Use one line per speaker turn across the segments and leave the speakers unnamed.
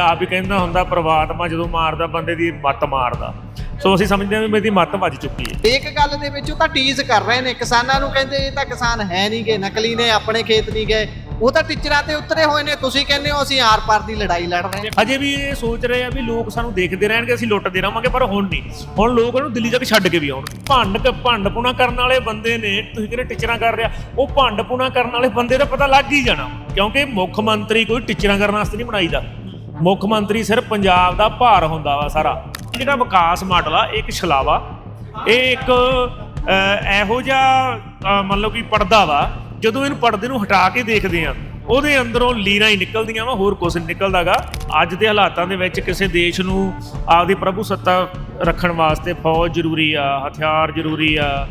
ਆਪ ਹੀ ਕਹਿੰਦਾ ਹੁੰਦਾ ਪ੍ਰਮਾਤਮਾ ਜਦੋਂ ਮਾਰਦਾ ਬੰਦੇ ਦੀ ਮੱਤ ਮਾਰਦਾ। ਸੋ ਅਸੀਂ ਸਮਝਦੇ ਹਾਂ ਵੀ ਮੇਰੀ ਮੱਤ ਵੱਜ ਚੁੱਕੀ ਹੈ।
ਇੱਕ ਗੱਲ ਦੇ ਵਿੱਚ ਉਹ ਤਾਂ ਟੀਜ਼ ਕਰ ਰਹੇ ਨੇ ਕਿਸਾਨਾਂ ਨੂੰ, ਕਹਿੰਦੇ ਇਹ ਤਾਂ ਕਿਸਾਨ ਹੈ ਨਹੀਂ ਗੇ, ਨਕਲੀ ਨੇ, ਆਪਣੇ ਖੇਤ ਨਹੀਂ ਗਏ, ਉਹ ਤਾਂ ਟਿੱਚਰਾਂ ਤੇ ਉਤਰੇ ਹੋਏ ਨੇ। ਤੁਸੀਂ ਕਹਿੰਦੇ ਹੋ ਅਸੀਂ ਆਰ ਪਾਰ ਦੀ ਲੜਾਈ ਲੜ ਰਹੇ ਹਾਂ।
ਅਜੇ ਵੀ ਇਹ ਸੋਚ ਰਹੇ ਆ ਵੀ ਲੋਕ ਸਾਨੂੰ ਦੇਖਦੇ ਰਹਿਣਗੇ, ਅਸੀਂ ਲੁੱਟਦੇ ਰਹਾਂਗੇ, ਪਰ ਹੁਣ ਨਹੀਂ। ਹੁਣ ਲੋਕ ਇਹਨੂੰ ਦਿੱਲੀ ਤੱਕ ਛੱਡ ਕੇ ਵੀ ਆਉਣ। ਭੰਡ ਪੁਣਾ ਕਰਨ ਵਾਲੇ ਬੰਦੇ ਨੇ, ਤੁਸੀਂ ਕਹਿੰਦੇ ਟਿੱਚਰਾਂ ਕਰ ਰਿਹਾ, ਉਹ ਭੰਡ ਪੁਣਾ ਕਰਨ ਵਾਲੇ ਬੰਦੇ ਦਾ ਪਤਾ ਲੱਗ ਹੀ ਜਾਣਾ, ਕਿਉਂਕਿ ਮੁੱਖ ਮੰਤਰੀ ਕੋਈ ਟਿੱਚਰਾਂ ਕਰਨ ਵਾਸਤੇ ਨਹੀਂ ਬਣਾਈਦਾ। ਮੁੱਖ ਮੰਤਰੀ ਸਿਰਫ ਪੰਜਾਬ ਦਾ ਭਾਰ ਹੁੰਦਾ ਵਾ ਸਾਰਾ। ਜਿਹੜਾ ਵਿਕਾਸ ਮਾਡਲ ਆ ਇੱਕ ਛਲਾਵਾ, ਇਹ ਇੱਕ ਇਹੋ ਜਿਹਾ ਮਤਲਬ ਕਿ ਪਰਦਾ ਵਾ, ਜਦੋਂ ਇਹਨੂੰ ਪਰਦੇ ਨੂੰ ਹਟਾ ਕੇ ਦੇਖਦੇ ਆ ਉਹਦੇ ਅੰਦਰੋਂ ਲੀਰਾਂ ਹੀ ਨਿਕਲਦੀਆਂ ਵਾ, ਹੋਰ ਕੁਛ ਨਹੀਂ ਨਿਕਲਦਾਗਾ। ਅੱਜ ਦੇ ਹਾਲਾਤਾਂ ਦੇ ਵਿੱਚ ਕਿਸੇ ਦੇਸ਼ ਨੂੰ ਆਪਦੀ ਪ੍ਰਭੂ ਸੱਤਾ ਰੱਖਣ ਵਾਸਤੇ ਫੌਜ ਜ਼ਰੂਰੀ ਆ, ਹਥਿਆਰ ਜ਼ਰੂਰੀ ਆ,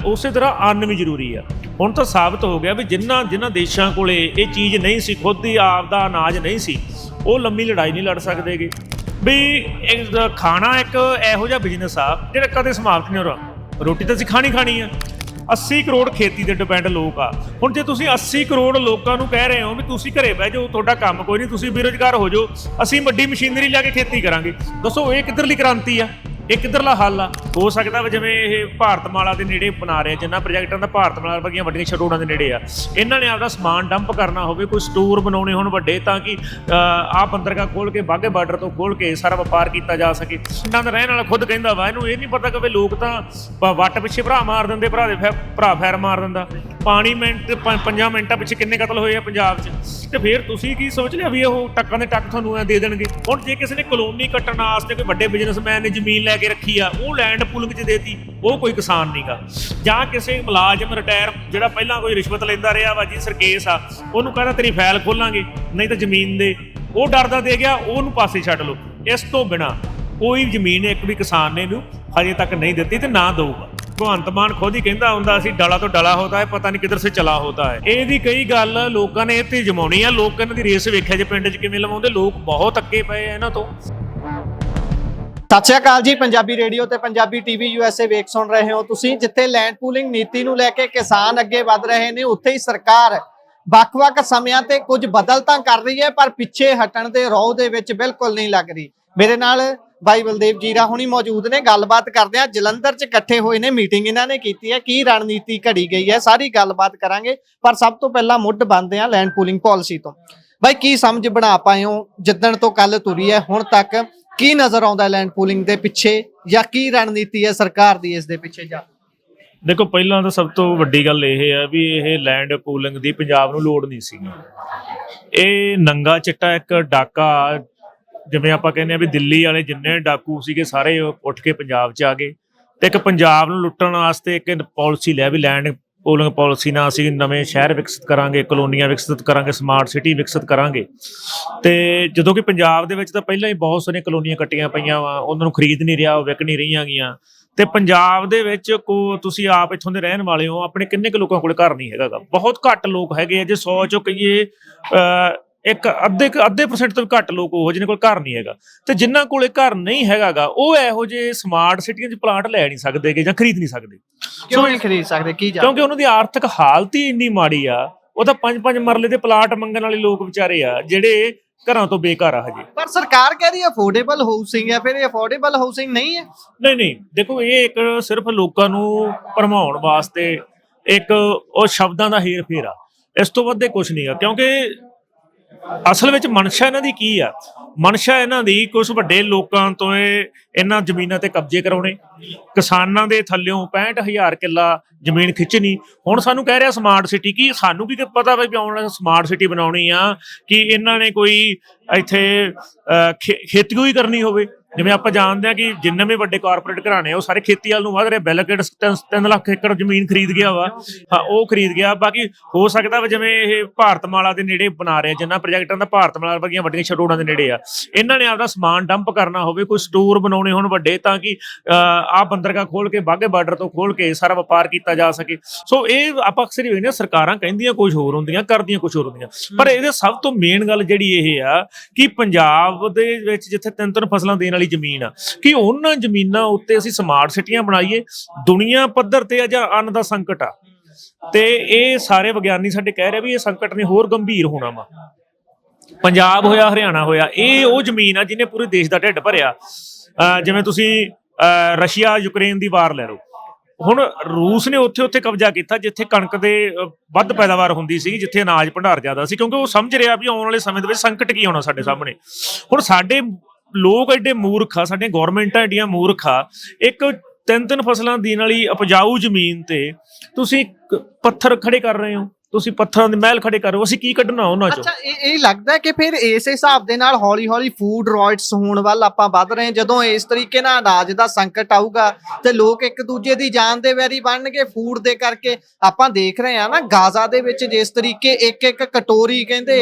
ਉਸੇ ਤਰ੍ਹਾਂ ਅੰਨ ਵੀ ਜ਼ਰੂਰੀ ਆ। ਹੁਣ ਤਾਂ ਸਾਬਤ ਹੋ ਗਿਆ ਵੀ ਜਿਨ੍ਹਾਂ ਦੇਸ਼ਾਂ ਕੋਲੇ ਇਹ ਚੀਜ਼ ਨਹੀਂ ਸੀ, ਖੁਦ ਹੀ ਆਪ ਦਾ ਅਨਾਜ ਨਹੀਂ ਸੀ, ਉਹ ਲੰਮੀ ਲੜਾਈ ਨਹੀਂ ਲੜ ਸਕਦੇਗੇ। ਵੀ ਖਾਣਾ ਇੱਕ ਇਹੋ ਜਿਹਾ ਬਿਜ਼ਨਸ ਆ ਜਿਹੜਾ ਕਦੇ ਸਮਾਪਤ ਨਹੀਂ ਹੋ ਰਿਹਾ। ਰੋਟੀ ਤਾਂ ਅਸੀਂ ਖਾਣੀ ਆ। 80 ਕਰੋੜ ਖੇਤੀ ਤੇ ਡਿਪੈਂਡ ਲੋਕ ਆ। ਹੁਣ ਜੇ ਤੁਸੀਂ 80 ਕਰੋੜ ਲੋਕਾਂ ਨੂੰ ਕਹਿ ਰਹੇ ਹੋ ਵੀ ਤੁਸੀਂ ਘਰੇ ਬਹਿ ਜਾਓ, ਤੁਹਾਡਾ ਕੰਮ ਕੋਈ ਨਹੀਂ, ਤੁਸੀਂ ਬੇਰੁਜ਼ਗਾਰ ਹੋ ਜਾਓ, ਅਸੀਂ ਵੱਡੀ ਮਸ਼ੀਨਰੀ ਲਿਆ ਕੇ ਖੇਤੀ ਕਰਾਂਗੇ, ਦੱਸੋ ਇਹ ਕਿੱਧਰਲੀ ਕ੍ਰਾਂਤੀ ਆ? ਇਹ ਕਿੱਧਰਲਾ ਹੱਲ ਆ? ਹੋ ਸਕਦਾ ਵਾ ਜਿਵੇਂ ਇਹ ਭਾਰਤਮਾਲਾ ਦੇ ਨੇੜੇ ਬਣਾ ਰਹੇ, ਜਿੰਨਾ ਪ੍ਰੋਜੈਕਟਾਂ ਦਾ ਭਾਰਤਮਾਲਾ ਵਰਗੀਆਂ ਵੱਡੀਆਂ ਛੜੋੜਾਂ ਦੇ ਨੇੜੇ ਆ, ਇਹਨਾਂ ਨੇ ਆਪਦਾ ਸਮਾਨ ਡੰਪ ਕਰਨਾ ਹੋਵੇ, ਕੋਈ ਸਟੋਰ ਬਣਾਉਣੇ ਹੋਣ ਵੱਡੇ, ਤਾਂ ਕਿ ਆਹ ਬੰਦਰਗਾਹ ਖੋਲ੍ਹ ਕੇ, ਬਾਘੇ ਬਾਰਡਰ ਤੋਂ ਖੋਲ੍ਹ ਕੇ ਸਾਰਾ ਵਪਾਰ ਕੀਤਾ ਜਾ ਸਕੇ। ਪਿੰਡਾਂ ਦਾ ਰਹਿਣ ਵਾਲਾ ਖੁਦ ਕਹਿੰਦਾ ਵਾ, ਇਹਨੂੰ ਇਹ ਨਹੀਂ ਪਤਾ ਕਿ ਲੋਕ ਤਾਂ ਵੱਟ ਪਿੱਛੇ ਭਰਾ ਮਾਰ ਦਿੰਦੇ, ਭਰਾ ਫੈਰ ਮਾਰ ਦਿੰਦਾ। ਪਾਣੀ 5 ਮਿੰਟਾਂ ਪਿੱਛੇ ਕਿੰਨੇ ਕਤਲ ਹੋਏ ਆ ਪੰਜਾਬ 'ਚ, ਤੇ ਫਿਰ ਤੁਸੀਂ ਕੀ ਸੋਚ ਲਿਆ ਵੀ ਉਹ ਟੱਕਾਂ ਦੇ ਟੱਕ ਤੁਹਾਨੂੰ ਐ ਦੇ ਦੇਣਗੇ? ਹੁਣ ਜੇ ਕਿਸੇ ਨੇ ਕਲੋਨੀ ਕੱਟਣ ਵਾਸਤੇ ਕੋਈ ਵੱਡੇ ਬਿਜ਼ਨਸਮੈਨ ਨੇ ਜ਼ਮੀਨ ਲੈ ਕੇ ਰੱਖੀ ਆ, ਉਹ ਲੈਂਡ ਪੂਲਿੰਗ 'ਚ ਦੇਤੀ, ਉਹ ਕੋਈ ਕਿਸਾਨ ਨਹੀਂਗਾ। ਜਾਂ ਕਿਸੇ ਮੁਲਾਜ਼ਮ ਰਿਟਾਇਰ ਜਿਹੜਾ ਪਹਿਲਾਂ ਕੋਈ ਰਿਸ਼ਵਤ ਲੈਂਦਾ ਰਿਹਾ ਵਾ ਜੀ, ਸਰਕੇਸ ਆ, ਉਹਨੂੰ ਕਹਿੰਦਾ ਤੇਰੀ ਫਾਈਲ ਖੋਲਾਂਗੇ, ਨਹੀਂ ਤਾਂ ਜ਼ਮੀਨ ਦੇ, ਉਹ ਡਰਦਾ ਦੇ ਗਿਆ, ਉਹਨੂੰ ਪਾਸੇ ਛੱਡ ਲਓ। ਇਸ ਤੋਂ ਬਿਨਾਂ ਕੋਈ ਜ਼ਮੀਨ ਇੱਕ ਵੀ ਕਿਸਾਨ ਨੇ ਇਹਨੂੰ ਹਜੇ ਤੱਕ ਨਹੀਂ ਦਿੱਤੀ ਤੇ ਨਾ ਦਊਗਾ। ਭਗਵੰਤ ਮਾਨ ਖੁਦ ਹੀ ਕਹਿੰਦਾ ਹੁੰਦਾ ਸੀ ਡਲਾ ਤੋਂ ਡਲਾ ਹੋਤਾ ਹੈ, ਪਤਾ ਨਹੀਂ ਕਿੱਧਰ ਸੇ ਚਲਾ ਹੋਤਾ ਹੈ। ਇਹਦੀ ਕਈ ਗੱਲ ਲੋਕਾਂ ਨੇ ਇਹ ਤੇ ਜਮਾਉਣੀ ਆ। ਲੋਕ ਇਹਨਾਂ ਦੀ ਰੇਸ ਵੇਖਿਆ ਜੇ ਪਿੰਡ 'ਚ ਕਿਵੇਂ ਲਵਾਉਂਦੇ, ਲੋਕ ਬਹੁਤ ਅੱਕੇ ਪਏ ਆ ਇਹਨਾਂ ਤੋਂ।
ਸਤਿ ਸ਼੍ਰੀ ਅਕਾਲ ਜੀ, ਪੰਜਾਬੀ ਰੇਡੀਓ ਤੇ ਪੰਜਾਬੀ ਟੀਵੀ USA ਵੇਖ ਸੁਣ ਰਹੇ ਹੋ ਤੁਸੀਂ। ਜਿੱਥੇ ਲੈਂਡ ਪੂਲਿੰਗ ਨੀਤੀ ਨੂੰ ਲੈ ਕੇ ਕਿਸਾਨ ਅੱਗੇ ਵਧ ਰਹੇ ਨੇ, ਉੱਥੇ ਹੀ ਸਰਕਾਰ ਵੱਖ-ਵੱਖ ਸਮਿਆਂ ਤੇ ਕੁਝ ਬਦਲ ਤਾਂ ਕਰ ਰਹੀ ਹੈ, ਪਰ ਪਿੱਛੇ ਹਟਣ ਦੇ ਰੌਹ ਦੇ ਵਿੱਚ ਬਿਲਕੁਲ ਨਹੀਂ ਲੱਗ ਰਹੀ। ਮੇਰੇ ਨਾਲ ਭਾਈ ਬਲਦੇਵ ਜੀਰਾ ਹੁਣੀ ਮੌਜੂਦ ਨੇ, ਗੱਲਬਾਤ ਕਰਦੇ ਆ। ਜਲੰਧਰ 'ਚ ਇਕੱਠੇ ਹੋਏ ਨੇ, ਮੀਟਿੰਗ ਇਹਨਾਂ ਨੇ ਕੀਤੀ ਹੈ, ਕੀ ਰਣਨੀਤੀ ਘੜੀ ਗਈ ਹੈ, ਸਾਰੀ ਗੱਲਬਾਤ ਕਰਾਂਗੇ। ਪਰ ਸਭ ਤੋਂ ਪਹਿਲਾਂ ਮੁੱਢ ਬੰਨਦੇ ਆ ਲੈਂਡ ਪੂਲਿੰਗ ਪਾਲਿਸੀ ਤੋਂ। ਭਾਈ ਕੀ ਸਮਝ ਬਣਾ ਪਾਏ ਹੋ ਜਿੱਦਣ ਤੋਂ ਕੱਲ ਤੁਰੀ ਹੈ ਹੁਣ ਤੱਕ? ਕੀ ਨਜ਼ਰ ਆਉਂਦਾ ਲੈਂਡ ਪੂਲਿੰਗ ਦੇ ਪਿੱਛੇ, ਜਾਂ ਕੀ ਰਣਨੀਤੀ ਹੈ ਸਰਕਾਰ ਦੀ ਇਸ ਦੇ ਪਿੱਛੇ? ਜਾ
ਦੇਖੋ, ਪਹਿਲਾਂ ਤਾਂ ਸਭ ਤੋਂ ਵੱਡੀ ਗੱਲ ਇਹ ਹੈ ਵੀ ਇਹ ਲੈਂਡ ਪੂਲਿੰਗ ਦੀ ਪੰਜਾਬ ਨੂੰ ਲੋੜ ਨਹੀਂ ਸੀ। ਇਹ ਨੰਗਾ ਚਿੱਟਾ ਇੱਕ ਡਾਕਾ, ਜਿਵੇਂ ਆਪਾਂ ਕਹਿੰਦੇ ਆ ਵੀ ਦਿੱਲੀ ਵਾਲੇ ਜਿੰਨੇ ਡਾਕੂ ਸੀਗੇ ਸਾਰੇ ਉੱਠ ਕੇ ਪੰਜਾਬ 'ਚ ਆ ਗਏ, ਤੇ ਇੱਕ ਪੰਜਾਬ ਨੂੰ ਲੁੱਟਣ ਵਾਸਤੇ ਇੱਕ ਪਾਲਿਸੀ ਲਿਆ ਵੀ ਲੈਂਡ ਪੂਲਿੰਗ ਪਾਲਿਸੀ ਨਾਲ ਅਸੀਂ ਨਵੇਂ ਸ਼ਹਿਰ ਵਿਕਸਿਤ ਕਰਾਂਗੇ, ਕਲੋਨੀਆਂ ਵਿਕਸਿਤ ਕਰਾਂਗੇ, ਸਮਾਰਟ ਸਿਟੀ ਵਿਕਸਿਤ ਕਰਾਂਗੇ। ਤੇ ਜਦੋਂ ਕਿ ਪੰਜਾਬ ਦੇ ਵਿੱਚ ਤਾਂ ਪਹਿਲਾਂ ਹੀ ਬਹੁਤ ਸਾਰੀਆਂ ਕਲੋਨੀਆਂ ਕੱਟੀਆਂ ਪਈਆਂ ਵਾ, ਉਹਨਾਂ ਨੂੰ ਖਰੀਦ ਨਹੀਂ ਰਿਹਾ, ਉਹ ਵਿਕ ਨਹੀਂ ਰਹੀਆਂ ਗੀਆਂ। ਤੇ ਪੰਜਾਬ ਦੇ ਵਿੱਚ ਤੁਸੀਂ ਆਪ ਇੱਥੋਂ ਦੇ ਰਹਿਣ ਵਾਲੇ ਹੋ, ਆਪਣੇ ਕਿੰਨੇ ਕੁ ਲੋਕਾਂ ਕੋਲ ਘਰ ਨਹੀਂ ਹੈਗਾ ਗਾ? ਬਹੁਤ ਘੱਟ ਲੋਕ ਹੈਗੇ ਆ। ਜੇ 100 ਚੋਂ ਕਹੀਏ ਇੱਕ ਅੱਧੇ % ਤੋਂ ਵੀ ਘੱਟ ਲੋਕ ਉਹ ਜਿਹਨਾਂ ਕੋਲ ਘਰ ਨਹੀਂ ਹੈਗਾ। ਤੇ ਜਿਨ੍ਹਾਂ ਕੋਲੇ ਘਰ ਨਹੀਂ ਹੈਗਾ ਗਾ, ਉਹ ਇਹੋ ਜਿਹੇ ਸਮਾਰਟ ਸਿਟੀਆਂ 'ਚ ਪਲਾਟ ਲੈ ਨਹੀਂ ਸਕਦੇਗੇ ਜਾਂ ਖਰੀਦ ਨਹੀਂ ਸਕਦੇ।
ਕਿਉਂ ਨਹੀਂ ਖਰੀਦ ਸਕਦੇ?
ਕਿਉਂਕਿ ਉਹਨਾਂ ਦੀ ਆਰਥਿਕ ਹਾਲਤ ਹੀ ਇੰਨੀ ਮਾੜੀ ਆ। ਉਹ ਤਾਂ 5-5 ਮਰਲੇ ਦੇ ਪਲਾਟ ਮੰਗਣ ਵਾਲੇ ਲੋਕ ਵਿਚਾਰੇ ਆ ਜਿਹੜੇ ਘਰਾਂ ਤੋਂ ਬੇਘਰ ਆ ਹਜੇ। ਪਰ
ਸਰਕਾਰ ਕਹਿ ਰਹੀ ਹੈ ਅਫੋਰਡੇਬਲ ਹਾਊਸਿੰਗ ਹੈ, ਫਿਰ ਇਹ ਅਫੋਰਡੇਬਲ ਹਾਊਸਿੰਗ ਨਹੀਂ ਹੈ।
ਨਹੀਂ, ਦੇਖੋ, ਇਹ ਇੱਕ ਸਿਰਫ ਲੋਕਾਂ ਨੂੰ ਭਰਮਾਉਣ ਵਾਸਤੇ ਇੱਕ ਉਹ ਸ਼ਬਦਾਂ ਦਾ ਹੇਰ ਫੇਰ ਆ, ਇਸ ਤੋਂ ਵੱਧ ਕੁਝ ਨਹੀਂ ਆ। ਕਿਉਂਕਿ ਅਸਲ ਵਿੱਚ ਮਨਸ਼ਾ ਇਹਨਾਂ ਦੀ ਕੀ ਆ? ਮਨਸ਼ਾ ਇਹਨਾਂ ਦੀ ਕੁਝ ਵੱਡੇ ਲੋਕਾਂ ਤੋਂ ਇਹਨਾਂ ਜ਼ਮੀਨਾਂ ਤੇ ਕਬਜ਼ੇ ਕਰਾਉਣੇ, ਕਿਸਾਨਾਂ ਦੇ ਥੱਲਿਓਂ 65,000 ਕਿੱਲਾ ਜ਼ਮੀਨ ਖਿੱਚਣੀ। ਹੁਣ ਸਾਨੂੰ ਕਹਿ ਰਿਹਾ ਸਮਾਰਟ ਸਿਟੀ, ਕੀ ਸਾਨੂੰ ਕੀ ਪਤਾ ਵੀ ਆਉਣ ਵਾਲੀ ਸਮਾਰਟ ਸਿਟੀ ਬਣਾਉਣੀ ਆ ਕਿ ਇਹਨਾਂ ਨੇ ਕੋਈ ਇੱਥੇ ਖੇਤੀ ਹੀ ਕਰਨੀ ਹੋਵੇ? ਜਿਵੇਂ ਆਪਾਂ ਜਾਣਦੇ ਹਾਂ ਕਿ ਜਿੰਨੇ ਵੀ ਵੱਡੇ ਕਾਰਪੋਰੇਟ ਘਰਾਣੇ ਉਹ ਸਾਰੇ ਖੇਤੀ ਵੱਲ ਨੂੰ ਵਧ ਰਹੇ। ਬਿਲ ਗੇਟਸ 3 ਲੱਖ ਏਕੜ ਜ਼ਮੀਨ ਖਰੀਦ ਗਿਆ ਵਾ, ਹਾਂ ਉਹ ਖਰੀਦ ਗਿਆ। ਬਾਕੀ ਹੋ ਸਕਦਾ ਵਾ ਜਿਵੇਂ ਇਹ ਭਾਰਤਮਾਲਾ ਦੇ ਨੇੜੇ ਬਣਾ ਰਹੇ, ਜਿੰਨਾ ਪ੍ਰੋਜੈਕਟਾਂ ਦਾ ਭਾਰਤਮਾਲਾ ਵਰਗੀਆਂ ਵੱਡੀਆਂ ਛੜੋੜਾਂ ਦੇ ਨੇੜੇ ਆ, ਇਹਨਾਂ ਨੇ ਆਪਦਾ ਸਮਾਨ ਡੰਪ ਕਰਨਾ ਹੋਵੇ, ਕੋਈ ਸਟੋਰ ਬਣਾਉਣੇ ਹੋਣ ਵੱਡੇ, ਤਾਂ ਕਿ ਆਹ ਬੰਦਰਗਾਹ ਖੋਲ੍ਹ ਕੇ, ਬਾਘੇ ਬਾਰਡਰ ਤੋਂ ਖੋਲ੍ਹ ਕੇ ਸਾਰਾ ਵਪਾਰ ਕੀਤਾ ਜਾ ਸਕੇ। ਸੋ ਇਹ ਆਪਾਂ ਅਕਸਰ ਹੀ ਵੇਖਦੇ ਹਾਂ, ਸਰਕਾਰਾਂ ਕਹਿੰਦੀਆਂ ਕੁਝ ਹੋਰ ਹੁੰਦੀਆਂ, ਕਰਦੀਆਂ ਕੁਝ ਹੋਰ ਹੁੰਦੀਆਂ। ਪਰ ਇਹਦੇ ਸਭ ਤੋਂ ਮੇਨ ਗੱਲ ਜਿਹੜੀ ਇਹ ਆ ਕਿ ਪੰਜਾਬ ਦੇ ਵਿੱਚ ਜਿੱਥੇ 3 ਫਸਲਾਂ ਦੇਣ ਵਾਲੀ ਜ਼ਮੀਨ ਆ, ਕਿ ਉਹਨਾਂ ਜ਼ਮੀਨਾਂ ਉੱਤੇ ਅਸੀਂ ਸਮਾਰਟ ਸਿਟੀਆਂ ਬਣਾਈਏ। ਦੁਨੀਆ ਪੱਧਰ ਤੇ ਜਾਂ ਅੰਨ ਦਾ ਸੰਕਟ ਆ, ਤੇ ਇਹ ਸਾਰੇ ਵਿਗਿਆਨੀ ਸਾਡੇ ਕਹਿ ਰਹੇ ਵੀ ਇਹ ਸੰਕਟ ਨੇ ਹੋਰ ਗੰਭੀਰ ਹੋਣਾ ਵਾ। ਪੰਜਾਬ ਹੋਇਆ, ਹਰਿਆਣਾ ਹੋਇਆ, ਇਹ ਉਹ ਜ਼ਮੀਨ ਆ ਜਿਹਨੇ ਪੂਰੇ ਦੇਸ਼ ਦਾ ਢਿੱਡ ਭਰਿਆ। ਜਿਵੇਂ ਤੁਸੀਂ ਰਸ਼ੀਆ ਯੂਕਰੇਨ ਦੀ ਵਾਰ ਲੈ ਲਓ, ਹੁਣ ਰੂਸ ਨੇ ਉੱਥੇ ਕਬਜ਼ਾ ਕੀਤਾ ਜਿੱਥੇ ਕਣਕ ਦੇ ਵੱਧ ਪੈਦਾਵਾਰ ਹੁੰਦੀ ਸੀ, ਜਿੱਥੇ ਅਨਾਜ ਭੰਡਾਰ ਜ਼ਿਆਦਾ ਸੀ, ਕਿਉਂਕਿ ਉਹ ਸਮਝ ਰਿਹਾ ਵੀ ਆਉਣ ਵਾਲੇ ਸਮੇਂ ਦੇ ਵਿੱਚ ਸੰਕਟ ਕੀ ਆਉਣਾ ਸਾਡੇ ਸਾਹਮਣੇ। ਹੁਣ ਸਾਡੇ ਲੋਕ ਐਡੇ ਮੂਰਖ ਆ, ਸਾਡੀਆਂ ਗੌਰਮੈਂਟਾਂ ਐਡੀਆਂ ਮੂਰਖ ਆ, ਇੱਕ 3-3 ਫਸਲਾਂ ਦੇਣ ਵਾਲੀ ਉਪਜਾਊ ਜ਼ਮੀਨ ਤੇ ਤੁਸੀਂ ਪੱਥਰ ਖੜੇ ਕਰ ਰਹੇ ਹੋ, ਤੁਸੀਂ ਪੱਥਰਾਂ ਦੇ ਮਹਿਲ ਖੜੇ ਕਰੋ, ਅਸੀਂ ਕੀ ਕੱਢਣਾ ਉਹਨਾਂ ਚੋਂ?
ਅੱਛਾ, ਇਹ ਲੱਗਦਾ ਕਿ ਫਿਰ ਇਸ ਹਿਸਾਬ ਦੇ ਨਾਲ ਹੌਲੀ-ਹੌਲੀ ਫੂਡ ਰॉयट्स ਹੋਣ ਵੱਲ ਆਪਾਂ ਵੱਧ ਰਹੇ ਹਾਂ। ਜਦੋਂ ਇਸ ਤਰੀਕੇ ਨਾਲ ਅਨਾਜ ਦਾ ਸੰਕਟ ਆਊਗਾ ਤੇ ਲੋਕ ਇੱਕ ਦੂਜੇ ਦੀ ਜਾਨ ਦੇ ਵੈਰੀ ਬਣਨਗੇ ਫੂਡ ਦੇ ਕਰਕੇ। ਆਪਾਂ ਦੇਖ ਰਹੇ ਹਾਂ ਨਾ ਗਾਜ਼ਾ ਦੇ ਵਿੱਚ ਜਿਸ ਤਰੀਕੇ ਇੱਕ ਕਟੋਰੀ ਕਹਿੰਦੇ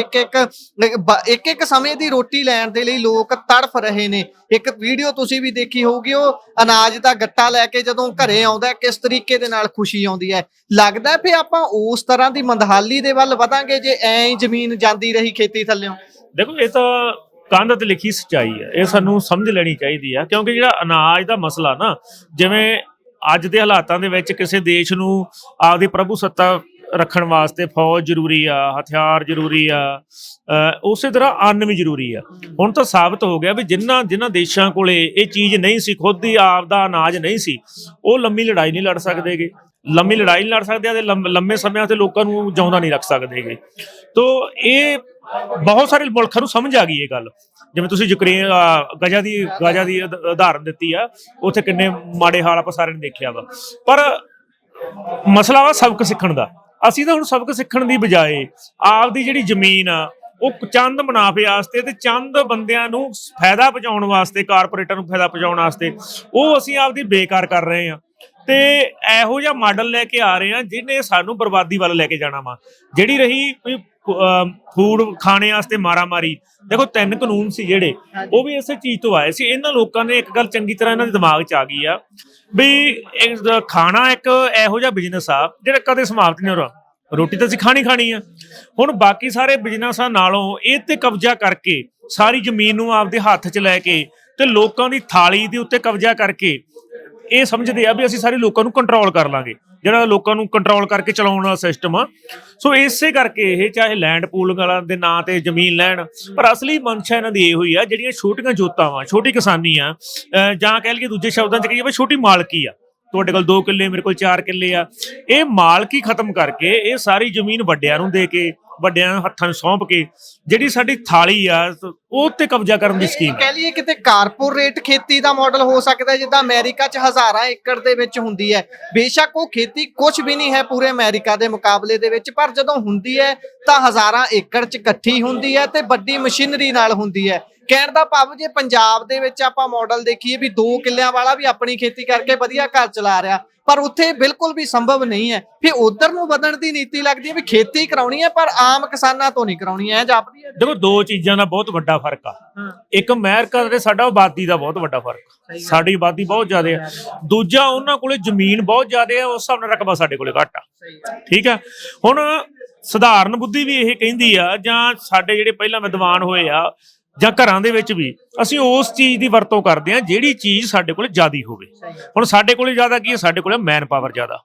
ਇੱਕ ਸਮੇਂ ਦੀ ਰੋਟੀ ਲੈਣ ਦੇ ਲਈ ਲੋਕ ਤੜਫ ਰਹੇ ਨੇ। ਇੱਕ ਵੀਡੀਓ ਤੁਸੀਂ ਵੀ ਦੇਖੀ ਹੋਊਗੀ, ਉਹ ਅਨਾਜ ਦਾ ਗੱਟਾ ਲੈ ਕੇ ਜਦੋਂ ਘਰੇ ਆਉਂਦਾ ਕਿਸ ਤਰੀਕੇ ਦੇ ਨਾਲ ਖੁਸ਼ੀ ਆਉਂਦੀ ਹੈ। ਲੱਗਦਾ ਫਿਰ ਆਪਾਂ ਉਸ ਤਰ੍ਹਾਂ ਦੀ ਮੰਦਹਾਲੀ ਦੇ ਵੱਲ ਵਧਾਂਗੇ ਜੇ ਐਂ ਹੀ ਜ਼ਮੀਨ ਜਾਂਦੀ ਰਹੀ ਖੇਤੀ ਥੱਲਿਓਂ?
ਦੇਖੋ, ਇਹ ਤਾਂ ਕੰਧ ਤੇ ਲਿਖੀ ਸੱਚਾਈ ਹੈ, ਇਹ ਸਾਨੂੰ ਸਮਝ ਲੈਣੀ ਚਾਹੀਦੀ ਆ। ਕਿਉਂਕਿ ਜਿਹੜਾ ਅਨਾਜ ਦਾ ਮਸਲਾ ਨਾ, ਜਿਵੇਂ ਅੱਜ ਦੇ ਹਾਲਾਤਾਂ ਦੇ ਵਿੱਚ ਕਿਸੇ ਦੇਸ਼ ਨੂੰ ਆਪਦੀ ਪ੍ਰਭੂ ਸੱਤਾ ਰੱਖਣ ਵਾਸਤੇ ਫੌਜ ਜ਼ਰੂਰੀ ਆ, ਹਥਿਆਰ ਜ਼ਰੂਰੀ ਆ, ਉਸੇ ਤਰ੍ਹਾਂ ਅੰਨ ਵੀ ਜ਼ਰੂਰੀ ਆ। ਹੁਣ ਤਾਂ ਸਾਬਤ ਹੋ ਗਿਆ ਵੀ ਜਿਨ੍ਹਾਂ ਦੇਸ਼ਾਂ ਕੋਲੇ ਇਹ ਚੀਜ਼ ਨਹੀਂ ਸੀ, ਖੁਦ ਹੀ ਆਪ ਦਾ ਅਨਾਜ ਨਹੀਂ ਸੀ, ਉਹ ਲੰਮੀ ਲੜਾਈ ਨਹੀਂ ਲੜ ਸਕਦੇਗੇ, ਲੰਮੀ ਲੜਾਈ ਨਹੀਂ ਲੜ ਸਕਦੇ ਤੇ ਲੰਮੇ ਸਮਿਆਂ ਤੇ ਲੋਕਾਂ ਨੂੰ ਜਿਉਂਦਾ ਨਹੀਂ ਰੱਖ ਸਕਦੇਗੇ। ਤੋ ਇਹ ਬਹੁਤ ਸਾਰੇ ਮੁਲਕਾਂ ਨੂੰ ਸਮਝ ਆ ਗਈ ਇਹ ਗੱਲ। ਜਿਵੇਂ ਤੁਸੀਂ ਯੂਕਰੇਨ ਗਾਜ਼ਾ ਦੀ ਉਦਾਹਰਨ ਦਿੱਤੀ ਆ, ਉੱਥੇ ਕਿੰਨੇ ਮਾੜੇ ਹਾਲ ਆਪਾਂ ਸਾਰਿਆਂ ਨੇ ਦੇਖਿਆ ਵਾ। ਪਰ ਮਸਲਾ ਵਾ ਸਬਕ ਸਿੱਖਣ ਦਾ। ਅਸੀਂ ਤਾਂ ਹੁਣ ਸਬਕ ਸਿੱਖਣ ਦੀ ਬਜਾਏ ਆਪਦੀ ਜਿਹੜੀ ਜ਼ਮੀਨ ਆ ਉਹ ਚੰਦ ਮੁਨਾਫੇ ਵਾਸਤੇ ਤੇ ਚੰਦ ਬੰਦਿਆਂ ਨੂੰ ਫਾਇਦਾ ਪਹੁੰਚਾਉਣ ਵਾਸਤੇ, ਕਾਰਪੋਰੇਟਾਂ ਨੂੰ ਫਾਇਦਾ ਪਹੁੰਚਾਉਣ ਵਾਸਤੇ, ਉਹ ਅਸੀਂ ਆਪਦੀ ਬੇਕਾਰ ਕਰ ਰਹੇ ਹਾਂ ਤੇ ਇਹੋ ਜਿਹਾ ਮਾਡਲ ਲੈ ਕੇ ਆ ਰਹੇ ਹਾਂ ਜਿਹਨੇ ਸਾਨੂੰ ਬਰਬਾਦੀ ਵੱਲ ਲੈ ਕੇ ਜਾਣਾ ਵਾ। ਜਿਹੜੀ ਰਹੀ ਫੂਡ ਖਾਣੇ ਵਾਸਤੇ ਮਾਰੀ, ਦੇਖੋ 3 ਕਾਨੂੰਨ ਸੀ ਜਿਹੜੇ, ਉਹ ਵੀ ਇਸੇ ਚੀਜ਼ ਤੋਂ ਆਏ ਸੀ। ਇਹਨਾਂ ਲੋਕਾਂ ਨੇ ਇੱਕ ਗੱਲ ਚੰਗੀ ਤਰ੍ਹਾਂ ਇਹਨਾਂ ਦੇ ਦਿਮਾਗ 'ਚ ਆ ਗਈ ਆ ਵੀ ਖਾਣਾ ਇੱਕ ਇਹੋ ਜਿਹਾ ਬਿਜ਼ਨਸ ਆ ਜਿਹੜਾ ਕਦੇ ਸਮਾਪਤ ਨਹੀਂ ਹੋਣਾ। ਰੋਟੀ ਤਾਂ ਅਸੀਂ ਖਾਣੀ ਆ। ਹੁਣ ਬਾਕੀ ਸਾਰੇ ਬਿਜ਼ਨਸਾਂ ਨਾਲੋਂ ਇਹ ਤੇ ਕਬਜ਼ਾ ਕਰਕੇ, ਸਾਰੀ ਜ਼ਮੀਨ ਨੂੰ ਆਪਦੇ ਹੱਥ 'ਚ ਲੈ ਕੇ ਤੇ ਲੋਕਾਂ ਦੀ ਥਾਲੀ ਦੇ ਉੱਤੇ ਕਬਜ਼ਾ ਕਰਕੇ ਇਹ ਸਮਝਦੇ ਆ ਵੀ ਅਸੀਂ ਸਾਰੇ ਲੋਕਾਂ ਨੂੰ ਕੰਟਰੋਲ ਕਰ ਲਾਂਗੇ, ਜਿਹੜਾ ਲੋਕਾਂ ਨੂੰ ਕੰਟਰੋਲ ਕਰਕੇ ਚਲਾਉਣ ਵਾਲਾ ਸਿਸਟਮ ਆ। ਸੋ ਇਸੇ ਕਰਕੇ ਇਹ ਚਾਹੇ ਲੈਂਡ ਪੂਲਿੰਗ ਵਾਲਾ ਦੇ ਨਾਂ ਤੇ ਜ਼ਮੀਨ ਲੈਣ, ਪਰ ਅਸਲੀ ਮਨਸ਼ਾ ਇਹਨਾਂ ਦੀ ਇਹੋ ਹੀ ਆ, ਜਿਹੜੀਆਂ ਛੋਟੀਆਂ ਜੋਤਾਂ ਵਾ, ਛੋਟੀ ਕਿਸਾਨੀ ਆ, ਜਾਂ ਕਹਿ ਲਈਏ ਦੂਜੇ ਸ਼ਬਦਾਂ 'ਚ ਕਹੀਏ ਵੀ ਛੋਟੀ ਮਾਲਕੀ ਆ। ਤੁਹਾਡੇ ਕੋਲ 2 ਕਿੱਲੇ, ਮੇਰੇ ਕੋਲ 4 ਕਿੱਲੇ ਆ। ਇਹ ਮਾਲਕੀ ਖਤਮ ਕਰਕੇ ਇਹ ਸਾਰੀ ਜ਼ਮੀਨ ਵੱਡਿਆਂ ਨੂੰ ਦੇ ਕੇ, ਵੱਡਿਆਂ ਹੱਥਾਂ ਨੂੰ ਸੌਂਪ ਕੇ ਜਿਹੜੀ ਸਾਡੀ ਥਾਲੀ ਆ ਉਹ ਤੇ ਕਬਜ਼ਾ ਕਰਨ ਦੀ ਸਕੀਮ
ਕਹਿ ਲਈਏ ਕਿਤੇ ਕਾਰਪੋਰੇਟ ਖੇਤੀ ਦਾ ਮਾਡਲ ਹੋ ਸਕਦਾ, ਜਿੱਦਾਂ ਅਮਰੀਕਾ 'ਚ ਹਜ਼ਾਰਾਂ ਏਕੜ ਦੇ ਵਿੱਚ ਹੁੰਦੀ ਹੈ। ਬੇਸ਼ੱਕ ਉਹ ਖੇਤੀ ਕੁਝ ਵੀ ਨਹੀਂ ਹੈ ਪੂਰੇ ਅਮਰੀਕਾ ਦੇ ਮੁਕਾਬਲੇ ਦੇ ਵਿੱਚ, ਪਰ ਜਦੋਂ ਹੁੰਦੀ ਹੈ ਤਾਂ ਹਜ਼ਾਰਾਂ ਏਕੜ 'ਚ ਇਕੱਠੀ ਹੁੰਦੀ ਹੈ ਤੇ ਵੱਡੀ ਮਸ਼ੀਨਰੀ ਨਾਲ ਹੁੰਦੀ ਹੈ। ਕਹਿਣ ਦਾ ਭਾਵ ਜੇ ਪੰਜਾਬ ਦੇ ਵਿੱਚ ਆਪਾਂ ਮਾਡਲ ਦੇਖੀਏ ਵੀ 2 ਕਿੱਲਿਆਂ ਵਾਲਾ ਵੀ ਆਪਣੀ ਖੇਤੀ ਕਰਕੇ ਵਧੀਆ ਘਰ ਚਲਾ ਰਿਹਾ, ਪਰ ਉੱਥੇ ਬਿਲਕੁਲ ਵੀ ਸੰਭਵ ਨਹੀਂ ਹੈ। ਫਿਰ ਉਧਰ ਨੂੰ ਵਧਣ ਦੀ ਨੀਤੀ ਲੱਗਦੀ ਹੈ ਵੀ ਖੇਤੀ ਕਰਾਉਣੀ ਹੈ ਪਰ ਆਮ ਕਿਸਾਨਾਂ ਤੋਂ ਨਹੀਂ ਕਰਾਉਣੀ ਹੈ। ਜਾਪਦੀ ਹੈ
ਦੇਖੋ 2 ਚੀਜ਼ਾਂ ਦਾ ਬਹੁਤ ਵੱਡਾ ਫਰਕ ਆ। ਇੱਕ ਅਮਰੀਕਾ ਤੇ ਸਾਡਾ ਆਬਾਦੀ ਦਾ ਬਹੁਤ ਵੱਡਾ ਫਰਕ, ਸਾਡੀ ਆਬਾਦੀ ਬਹੁਤ ਜ਼ਿਆਦਾ ਹੈ। ਦੂਜਾ ਉਹਨਾਂ ਕੋਲੇ ਜ਼ਮੀਨ ਬਹੁਤ ਜ਼ਿਆਦਾ ਹੈ, ਉਸ ਹਿਸਾਬ ਨਾਲ ਰਕਬਾ ਸਾਡੇ ਕੋਲੇ ਘੱਟ ਆ। ਠੀਕ ਆ, ਹੁਣ ਸਧਾਰਨ ਬੁੱਧੀ ਵੀ ਇਹ ਕਹਿੰਦੀ ਆ, ਜਾਂ ਸਾਡੇ ਜਿਹੜੇ ਪਹਿਲਾਂ ਵਿਦਵਾਨ ਹੋਏ ਆ, ਜਾਂ ਘਰਾਂ ਦੇ ਵਿੱਚ ਵੀ ਅਸੀਂ ਉਸ ਚੀਜ਼ ਦੀ ਵਰਤੋਂ ਕਰਦੇ ਹਾਂ ਜਿਹੜੀ ਚੀਜ਼ ਸਾਡੇ ਕੋਲ ਜ਼ਿਆਦਾ ਹੋਵੇ। ਹੁਣ ਸਾਡੇ ਕੋਲੇ ਜ਼ਿਆਦਾ ਕੀ ਹੈ? ਸਾਡੇ ਕੋਲੇ ਮੈਨ ਪਾਵਰ ਜ਼ਿਆਦਾ।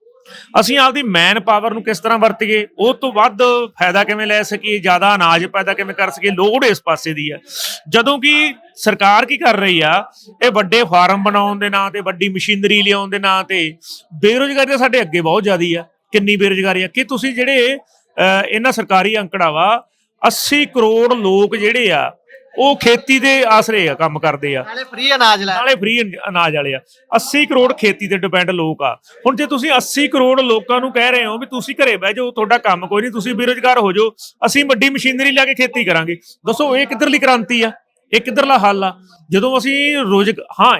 ਅਸੀਂ ਆਪਦੀ ਮੈਨ ਪਾਵਰ ਨੂੰ ਕਿਸ ਤਰ੍ਹਾਂ ਵਰਤੀਏ, ਉਹ ਤੋਂ ਵੱਧ ਫਾਇਦਾ ਕਿਵੇਂ ਲੈ ਸਕੀਏ, ਜ਼ਿਆਦਾ ਅਨਾਜ ਪੈਦਾ ਕਿਵੇਂ ਕਰ ਸਕੀਏ, ਲੋੜ ਇਸ ਪਾਸੇ ਦੀ ਹੈ। ਜਦੋਂ ਕਿ ਸਰਕਾਰ ਕੀ ਕਰ ਰਹੀ ਆ, ਇਹ ਵੱਡੇ ਫਾਰਮ ਬਣਾਉਣ ਦੇ ਨਾਂ ਤੇ, ਵੱਡੀ ਮਸ਼ੀਨਰੀ ਲਿਆਉਣ ਦੇ ਨਾਂ ਤੇ, ਬੇਰੁਜ਼ਗਾਰੀ ਤਾਂ ਸਾਡੇ ਅੱਗੇ ਬਹੁਤ ਜ਼ਿਆਦੀ ਆ। ਕਿੰਨੀ ਬੇਰੁਜ਼ਗਾਰੀ ਆ ਕਿ ਤੁਸੀਂ ਜਿਹੜੇ ਇਹਨਾਂ ਸਰਕਾਰੀ ਅੰਕੜਾ ਵਾ, 80 ਕਰੋੜ ਲੋਕ ਜਿਹੜੇ ਆ ਉਹ ਖੇਤੀ ਦੇ ਆਸਰੇ ਆ, ਕੰਮ ਕਰਦੇ ਆ,
ਨਾਲੇ ਫ੍ਰੀ ਅਨਾਜ
ਵਾਲੇ ਆ। 80 ਕਰੋੜ ਖੇਤੀ ਤੇ ਡਿਪੈਂਡ ਲੋਕ ਆ। ਹੁਣ ਜੇ ਤੁਸੀਂ 80 ਕਰੋੜ ਲੋਕਾਂ ਨੂੰ ਕਹਿ ਰਹੇ ਹੋ ਵੀ ਤੁਸੀਂ ਘਰੇ ਬਹਿ ਜਾਓ, ਤੁਹਾਡਾ ਕੰਮ ਕੋਈ ਨਹੀਂ, ਤੁਸੀਂ ਬੇਰੁਜ਼ਗਾਰ ਹੋ ਜਾਓ, ਅਸੀਂ ਵੱਡੀ ਮਸ਼ੀਨਰੀ ਲਿਆ ਕੇ ਖੇਤੀ ਕਰਾਂਗੇ, ਦੱਸੋ ਇਹ ਕਿੱਧਰਲੀ ਕ੍ਰਾਂਤੀ ਆ? ਇਹ ਕਿੱਧਰਲਾ ਹੱਲ ਆ? ਜਦੋਂ ਅਸੀਂ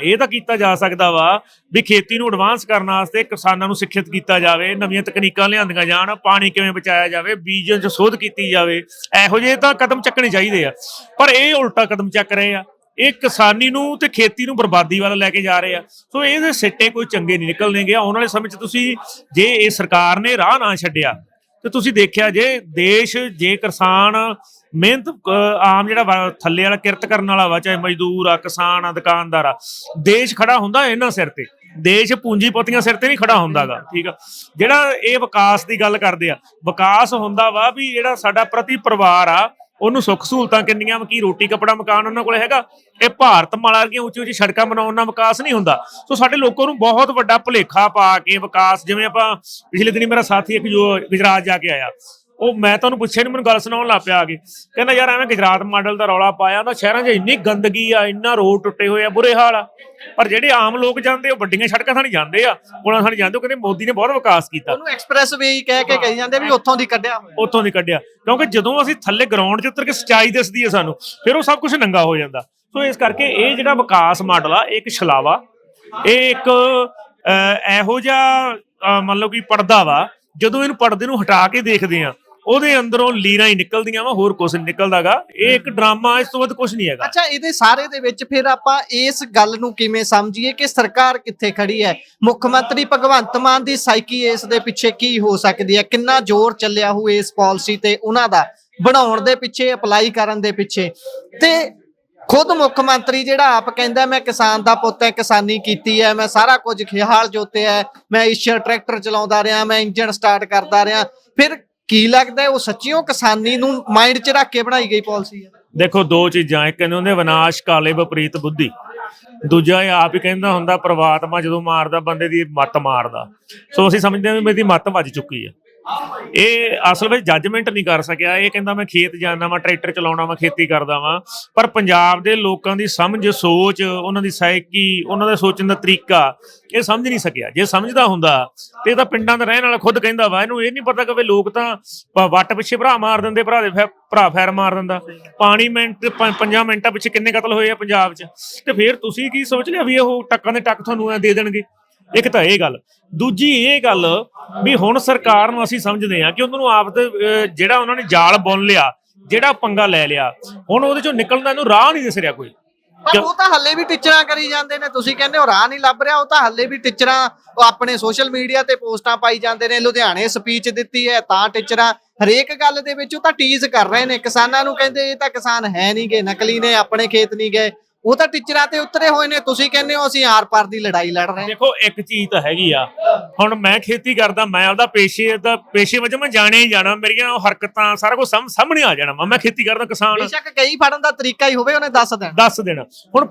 ਇਹ ਤਾਂ ਕੀਤਾ ਜਾ ਸਕਦਾ ਵਾ ਵੀ ਖੇਤੀ ਨੂੰ ਐਡਵਾਂਸ ਕਰਨ ਵਾਸਤੇ ਕਿਸਾਨਾਂ ਨੂੰ ਸਿੱਖਿਅਤ ਕੀਤਾ ਜਾਵੇ, ਨਵੀਆਂ ਤਕਨੀਕਾਂ ਲਿਆਂਦੀਆਂ ਜਾਣ, ਪਾਣੀ ਕਿਵੇਂ ਬਚਾਇਆ ਜਾਵੇ, ਬੀਜਾਂ 'ਚ ਸੋਧ ਕੀਤੀ ਜਾਵੇ, ਇਹੋ ਜਿਹੇ ਤਾਂ ਕਦਮ ਚੱਕਣੇ ਚਾਹੀਦੇ ਆ। ਪਰ ਇਹ ਉਲਟਾ ਕਦਮ ਚੱਕ ਰਹੇ ਆ, ਇਹ ਕਿਸਾਨੀ ਨੂੰ ਤੇ ਖੇਤੀ ਨੂੰ ਬਰਬਾਦੀ ਵੱਲ ਲੈ ਕੇ ਜਾ ਰਹੇ ਆ। ਸੋ ਇਹਦੇ ਸਿੱਟੇ ਕੋਈ ਚੰਗੇ ਨਹੀਂ ਨਿਕਲਣਗੇ। ਆਉਣ ਵਾਲੇ ਸਮੇਂ 'ਚ ਤੁਸੀਂ ਜੇ ਇਹ ਸਰਕਾਰ ਨੇ ਰਾਹ ਨਾ ਛੱਡਿਆ ਤੇ ਤੁਸੀਂ ਦੇਖਿਆ ਜੇ ਕਿਸਾਨ ਮਿਹਨਤ, ਆਮ ਜਿਹੜਾ ਥੱਲੇ ਵਾਲਾ ਕਿਰਤ ਕਰਨ ਵਾਲਾ ਵਾ, ਚਾਹੇ ਮਜ਼ਦੂਰ ਆ, ਕਿਸਾਨ ਆ, ਦੁਕਾਨਦਾਰ ਆ, ਦੇਸ਼ ਖੜਾ ਹੁੰਦਾ ਇਹਨਾਂ ਸਿਰ ਤੇ। ਦੇਸ਼ ਪੂੰਜੀਪਤੀਆਂ ਸਿਰ ਤੇ ਨਹੀਂ ਖੜਾ ਹੁੰਦਾਗਾ। ਠੀਕ ਆ, ਜਿਹੜਾ ਇਹ ਵਿਕਾਸ ਦੀ ਗੱਲ ਕਰਦੇ ਆ, ਵਿਕਾਸ ਹੁੰਦਾ ਵਾ ਵੀ ਜਿਹੜਾ ਸਾਡਾ ਪ੍ਰਤੀ ਪਰਿਵਾਰ ਆ ਉਹਨੂੰ ਸੁੱਖ ਸਹੂਲਤਾਂ ਕਿੰਨੀਆਂ, ਕੀ ਰੋਟੀ ਕੱਪੜਾ ਮਕਾਨ ਉਹਨਾਂ ਕੋਲ ਹੈਗਾ। ਇਹ ਭਾਰਤ ਮਾਲਾ ਵਰਗੀਆਂ ਉੱਚੀ ਉੱਚੀ ਸੜਕਾਂ ਬਣਾਉਣ ਨਾਲ ਵਿਕਾਸ ਨਹੀਂ ਹੁੰਦਾ। ਸੋ ਸਾਡੇ ਲੋਕਾਂ ਨੂੰ ਬਹੁਤ ਵੱਡਾ ਭੁਲੇਖਾ ਪਾ ਕੇ ਵਿਕਾਸ, ਜਿਵੇਂ ਆਪਾਂ ਪਿਛਲੇ ਦਿਨੀ ਮੇਰਾ ਸਾਥੀ ਇੱਕ ਜੋ ਗੁਜਰਾਤ ਜਾ ਕੇ ਆਇਆ, ਉਹ ਮੈਂ ਤੁਹਾਨੂੰ ਪੁੱਛਿਆ ਨਹੀਂ, ਮੈਨੂੰ ਗੱਲ ਸੁਣਾਉਣ ਲੱਗ ਪਿਆ ਆ ਕੇ, ਕਹਿੰਦਾ ਯਾਰ ਐਵੇਂ ਗੁਜਰਾਤ ਮਾਡਲ ਦਾ ਰੌਲਾ ਪਾਇਆ ਤਾਂ ਸ਼ਹਿਰਾਂ 'ਚ ਇੰਨੀ ਗੰਦਗੀ ਆ, ਇੰਨਾ ਰੋਡ ਟੁੱਟੇ ਹੋਏ ਆ, ਬੁਰੇ ਹਾਲ ਆ, ਪਰ ਜਿਹੜੇ ਆਮ ਲੋਕ ਜਾਂਦੇ ਉਹ ਵੱਡੀਆਂ ਸੜਕਾਂ ਥਾਣੀ ਜਾਂਦੇ ਆ, ਪੁਲਾਂ ਥਾਣੀ ਜਾਂਦੇ। ਉਹ ਕਹਿੰਦੇ ਮੋਦੀ ਨੇ ਬਹੁਤ ਵਿਕਾਸ ਕੀਤਾ।
ਉਹਨੂੰ ਐਕਸਪ੍ਰੈਸ ਵੇ ਕਹਿ ਕੇ ਕਹੀ ਜਾਂਦੇ ਵੀ ਉੱਥੋਂ ਦੀ ਕੱਢਿਆ
ਕਿਉਂਕਿ ਜਦੋਂ ਅਸੀਂ ਥੱਲੇ ਗਰਾਊਂਡ 'ਚ ਉਤਰ ਕੇ ਸੱਚਾਈ ਦਿਸਦੀ ਹੈ ਸਾਨੂੰ, ਫਿਰ ਉਹ ਸਭ ਕੁਝ ਨੰਗਾ ਹੋ ਜਾਂਦਾ। ਸੋ ਇਸ ਕਰਕੇ ਇਹ ਜਿਹੜਾ ਵਿਕਾਸ ਮਾਡਲ ਆ, ਇਹ ਇੱਕ ਛਲਾਵਾ, ਇਹ ਇੱਕ ਇਹੋ ਜਿਹਾ ਮੰਨ ਲਓ ਕਿ ਪਰਦਾ ਵਾ, ਜਦੋਂ ਇਹਨੂੰ ਪਰਦੇ ਨੂੰ ਹਟਾ ਕੇ ਦੇਖਦੇ ਆ, ਉਹਦੇ ਅੰਦਰੋਂ ਲੀਰਾਂ ਹੀ ਨਿਕਲਦੀਆਂ ਵਾ, ਹੋਰ ਕੁਝ ਨਹੀਂ ਨਿਕਲਦਾਗਾ। ਇਹ ਇੱਕ ਡਰਾਮਾ, ਇਸ ਤੋਂ ਵੱਧ ਕੁਝ ਨਹੀਂ ਹੈਗਾ।
ਅੱਛਾ, ਇਹਦੇ ਸਾਰੇ ਦੇ ਵਿੱਚ ਫਿਰ ਆਪਾਂ ਇਸ ਗੱਲ ਨੂੰ ਕਿਵੇਂ ਸਮਝੀਏ ਕਿ ਸਰਕਾਰ ਕਿੱਥੇ ਖੜੀ ਹੈ? ਮੁੱਖ ਮੰਤਰੀ ਭਗਵੰਤ ਮਾਨ ਦੀ ਸਾਈਕੀ ਇਸ ਦੇ ਪਿੱਛੇ ਕੀ ਹੋ ਸਕਦੀ ਹੈ? ਕਿੰਨਾ ਜ਼ੋਰ ਚੱਲਿਆ ਹੋਊ ਇਸ ਪਾਲਿਸੀ ਤੇ ਉਹਨਾਂ ਦਾ ਬਣਾਉਣ ਦੇ ਪਿੱਛੇ, ਅਪਲਾਈ ਕਰਨ ਦੇ ਪਿੱਛੇ? ਤੇ ਖੁਦ ਮੁੱਖ ਮੰਤਰੀ ਜਿਹੜਾ ਆਪ ਕਹਿੰਦਾ ਮੈਂ ਕਿਸਾਨ ਦਾ ਪੁੱਤ ਹੈ, ਕਿਸਾਨੀ ਕੀਤੀ ਹੈ, ਮੈਂ ਸਾਰਾ ਕੁਝ ਖਿਆਲ ਜੋਤਿਆ ਹੈ, ਮੈਂ ਈਸ਼ਰ ਟਰੈਕਟਰ ਚਲਾਉਂਦਾ ਰਿਹਾ, ਮੈਂ ਇੰਜਨ ਸਟਾਰਟ ਕਰਦਾ ਰਿਹਾ, ਫਿਰ ਕੀ ਲੱਗਦਾ ਉਹ ਸੱਚੀਓ ਕਿਸਾਨੀ ਨੂੰ ਮਾਈਂਡ 'ਚ ਰੱਖ ਕੇ ਬਣਾਈ ਗਈ ਪਾਲਿਸੀ ਹੈ?
ਦੇਖੋ, ਦੋ ਚੀਜ਼ਾਂ, ਇੱਕ ਕਹਿੰਦੇ ਹੁੰਦੇ ਵਿਨਾਸ਼ ਕਾਲੇ ਵਿਪਰੀਤ ਬੁੱਧੀ, ਦੂਜਾ ਇਹ ਆਪ ਹੀ ਕਹਿੰਦਾ ਹੁੰਦਾ ਪ੍ਰਮਾਤਮਾ ਜਦੋਂ ਮਾਰਦਾ ਬੰਦੇ ਦੀ ਮੱਤ ਮਾਰਦਾ। ਸੋ ਅਸੀਂ ਸਮਝਦੇ ਹਾਂ ਵੀ ਮੇਰੀ ਮੱਤ ਵੱਜ ਚੁੱਕੀ ਹੈ। ਇਹ ਅਸਲ ਵਿੱਚ ਜੱਜਮੈਂਟ ਨਹੀਂ ਕਰ ਸਕਿਆ। ਇਹ ਕਹਿੰਦਾ ਮੈਂ ਖੇਤ ਜਾਂਦਾ ਵਾਂ, ਟਰੈਕਟਰ ਚਲਾਉਣਾ ਵਾਂ, ਖੇਤੀ ਕਰਦਾ ਵਾਂ, ਪਰ ਪੰਜਾਬ ਦੇ ਲੋਕਾਂ ਦੀ ਸਮਝ, ਸੋਚ, ਉਹਨਾਂ ਦੀ ਸਾਈਕੀ, ਉਹਨਾਂ ਦਾ ਸੋਚਣ ਦਾ ਤਰੀਕਾ ਇਹ ਸਮਝ ਨਹੀਂ ਸਕਿਆ। ਜੇ ਸਮਝਦਾ ਹੁੰਦਾ ਤੇ ਇਹ ਤਾਂ ਪਿੰਡਾਂ ਦਾ ਰਹਿਣ ਵਾਲਾ ਖੁਦ ਕਹਿੰਦਾ ਵਾ, ਇਹਨੂੰ ਇਹ ਨਹੀਂ ਪਤਾ ਕਿ ਲੋਕ ਤਾਂ ਵੱਟ ਪਿੱਛੇ ਭਰਾ ਮਾਰ ਦਿੰਦੇ, ਭਰਾ ਫੈਰ ਮਾਰ ਦਿੰਦਾ। ਪਾਣੀ ਮਿੰਟ 5 ਮਿੰਟਾਂ ਪਿੱਛੇ ਕਿੰਨੇ ਕਤਲ ਹੋਏ ਆ ਪੰਜਾਬ 'ਚ, ਤੇ ਫਿਰ ਤੁਸੀਂ ਕੀ ਸੋਚ ਲਿਆ ਵੀ ਉਹ ਟੱਕਾਂ ਦੇ ਟੱਕ ਤੁਹਾਨੂੰ ਐ ਦੇ ਦੇਣਗੇ? ਇੱਕ ਤਾਂ ਇਹ ਗੱਲ। ਦੂਜੀ ਇਹ ਗੱਲ ਵੀ ਹੁਣ ਸਰਕਾਰ ਨੂੰ ਅਸੀਂ ਸਮਝਦੇ ਹਾਂ ਕਿ ਉਹਨਾਂ ਨੂੰ ਆਪ ਜਿਹੜਾ ਉਹਨਾਂ ਨੇ ਜਾਲ ਬੁਣ ਲਿਆ, ਜਿਹੜਾ ਪੰਗਾ ਲੈ ਲਿਆ, ਹੁਣ ਉਹਦੇ ਚੋਂ ਨਿਕਲਣ ਦਾ ਇਹਨੂੰ ਰਾਹ ਨਹੀਂ ਦਿਸ ਰਿਹਾ ਕੋਈ।
ਪਰ ਉਹ ਤਾਂ ਹੱਲੇ ਵੀ ਟੀਚਰਾਂ ਕਰੀ ਜਾਂਦੇ ਨੇ। ਤੁਸੀਂ ਕਹਿੰਦੇ ਹੋ ਰਾਹ ਨਹੀਂ ਲੱਭ ਰਿਹਾ, ਉਹ ਤਾਂ ਹੱਲੇ ਵੀ ਟੀਚਰਾਂ ਆਪਣੇ ਸੋਸ਼ਲ ਮੀਡੀਆ ਤੇ ਪੋਸਟਾਂ ਪਾਈ ਜਾਂਦੇ ਨੇ। ਲੁਧਿਆਣੇ ਸਪੀਚ ਦਿੱਤੀ ਹੈ ਤਾਂ ਟੀਚਰਾਂ ਹਰੇਕ ਗੱਲ ਦੇ ਵਿੱਚ ਉਹ ਤਾਂ ਟੀਜ਼ ਕਰ ਰਹੇ ਨੇ ਕਿਸਾਨਾਂ ਨੂੰ, ਕਹਿੰਦੇ ਇਹ ਤਾਂ ਕਿਸਾਨ ਹੈ ਨਹੀਂ ਗੇ, ਨਕਲੀ ਨੇ, ਆਪਣੇ ਖੇਤ ਨਹੀਂ ਗਏ। ਉਹ ਤਾਂ ਟੀਚਰਾਂ ਤੇ ਉਤਰੇ ਹੋਏ ਨੇ। ਤੁਸੀਂ ਕਹਿੰਦੇ ਹੋ ਅਸੀਂ ਆਰ ਪਾਰ ਦੀ ਲੜਾਈ ਲੜ ਰਹੇ ਹਾਂ।
ਦੇਖੋ, ਇੱਕ ਚੀਜ਼ ਤਾਂ ਹੈਗੀ ਆ, ਹੁਣ ਮੈਂ ਖੇਤੀ ਕਰਦਾ, ਮੈਂ ਆਪਦਾ ਪੇਸ਼ੇ ਵਜੋਂ ਮੈਂ ਜਾਣਿਆ ਹੀ ਜਾਣਾ, ਮੇਰੀਆਂ ਹਰਕਤਾਂ ਸਾਰਾ ਕੁਝ ਸਾਹਮਣੇ ਆ ਜਾਣਾ। ਮੈਂ ਖੇਤੀ ਕਰਦਾ, ਕਿਸਾਨ।
ਬੇਸ਼ੱਕ ਕਈ ਫੜਨ ਦਾ ਤਰੀਕਾ ਹੀ ਹੋਵੇ, ਉਹਨੇ ਦੱਸ ਦੇਣਾ।
ਹੁਣ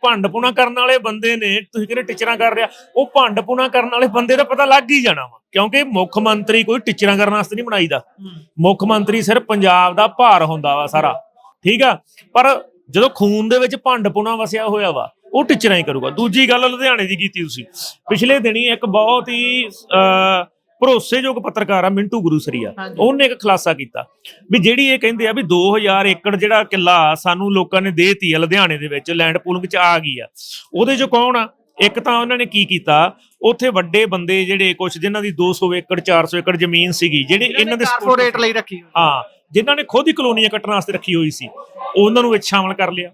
ਭੰਡ ਪੁਣਾ ਕਰਨ ਵਾਲੇ ਬੰਦੇ ਨੇ, ਤੁਸੀਂ ਕਹਿੰਦੇ ਟੀਚਰਾਂ ਕਰ ਰਿਹਾ, ਉਹ ਭੰਡ ਪੁਣਾ ਕਰਨ ਵਾਲੇ ਬੰਦੇ ਦਾ ਪਤਾ ਲੱਗ ਹੀ ਜਾਣਾ ਵਾ, ਕਿਉਂਕਿ ਮੁੱਖ ਮੰਤਰੀ ਕੋਈ ਟੀਚਰਾਂ ਕਰਨ ਵਾਸਤੇ ਨਹੀਂ ਬਣਾਈਦਾ। ਮੁੱਖ ਮੰਤਰੀ ਸਿਰਫ ਪੰਜਾਬ ਦਾ ਭਾਰ ਹੁੰਦਾ ਵਾ ਸਾਰਾ, ਠੀਕ ਆ, ਪਰ ਜਦੋਂ ਖੂਨ ਦੇ ਵਿੱਚ ਭੰਡ ਪੁਣਾ ਵਸਿਆ ਹੋਇਆ ਵਾ, ਉਹ ਟੀਚਰਾਂ ਹੀ ਕਰੂਗਾ। ਦੂਜੀ ਗੱਲ ਲੁਧਿਆਣੇ ਦੀ ਕੀਤੀ ਤੁਸੀਂ, ਪਿਛਲੇ ਦਿਨੀ ਇੱਕ ਬਹੁਤ ਹੀ ਭਰੋਸੇਯੋਗ ਪੱਤਰਕਾਰ ਆ ਮਿੰਟੂ ਗੁਰੂਸਰੀਆ, ਉਹਨੇ ਇੱਕ ਖੁਲਾਸਾ ਕੀਤਾ ਵੀ ਜਿਹੜੀ ਇਹ ਕਹਿੰਦੇ ਆ ਵੀ 2000 ਏਕੜ ਜਿਹੜਾ ਕਿੱਲਾ ਸਾਨੂੰ ਲੋਕਾਂ ਨੇ ਦੇਤੀ ਆ ਲੁਧਿਆਣੇ ਦੇ ਵਿੱਚ, ਲੈਂਡ ਪੂਲਿੰਗ 'ਚ ਆ ਗਈ ਆ, ਉਹਦੇ 'ਚ ਕੌਣ ਆ? ਇੱਕ ਤਾਂ ਉਹਨਾਂ ਨੇ ਕੀ ਕੀਤਾ, ਉੱਥੇ ਵੱਡੇ ਬੰਦੇ ਜਿਹੜੇ ਕੁਝ ਜਿਨ੍ਹਾਂ ਦੀ 200 ਏਕੜ 400 ਏਕੜ ਜ਼ਮੀਨ ਸੀਗੀ, ਜਿਹੜੇ ਇਹਨਾਂ ਦੇ
ਕਾਰਪੋਰੇਟ ਲਈ ਰੱਖੀ,
ਹਾਂ, ਜਿਨ੍ਹਾਂ ਨੇ ਖੁਦ ਹੀ ਕਲੋਨੀਆਂ ਕੱਟਣ ਵਾਸਤੇ ਰੱਖੀ ਹੋਈ ਸੀ, ਉਹਨਾਂ ਨੂੰ ਵਿੱਚ ਸ਼ਾਮਲ ਕਰ ਲਿਆ।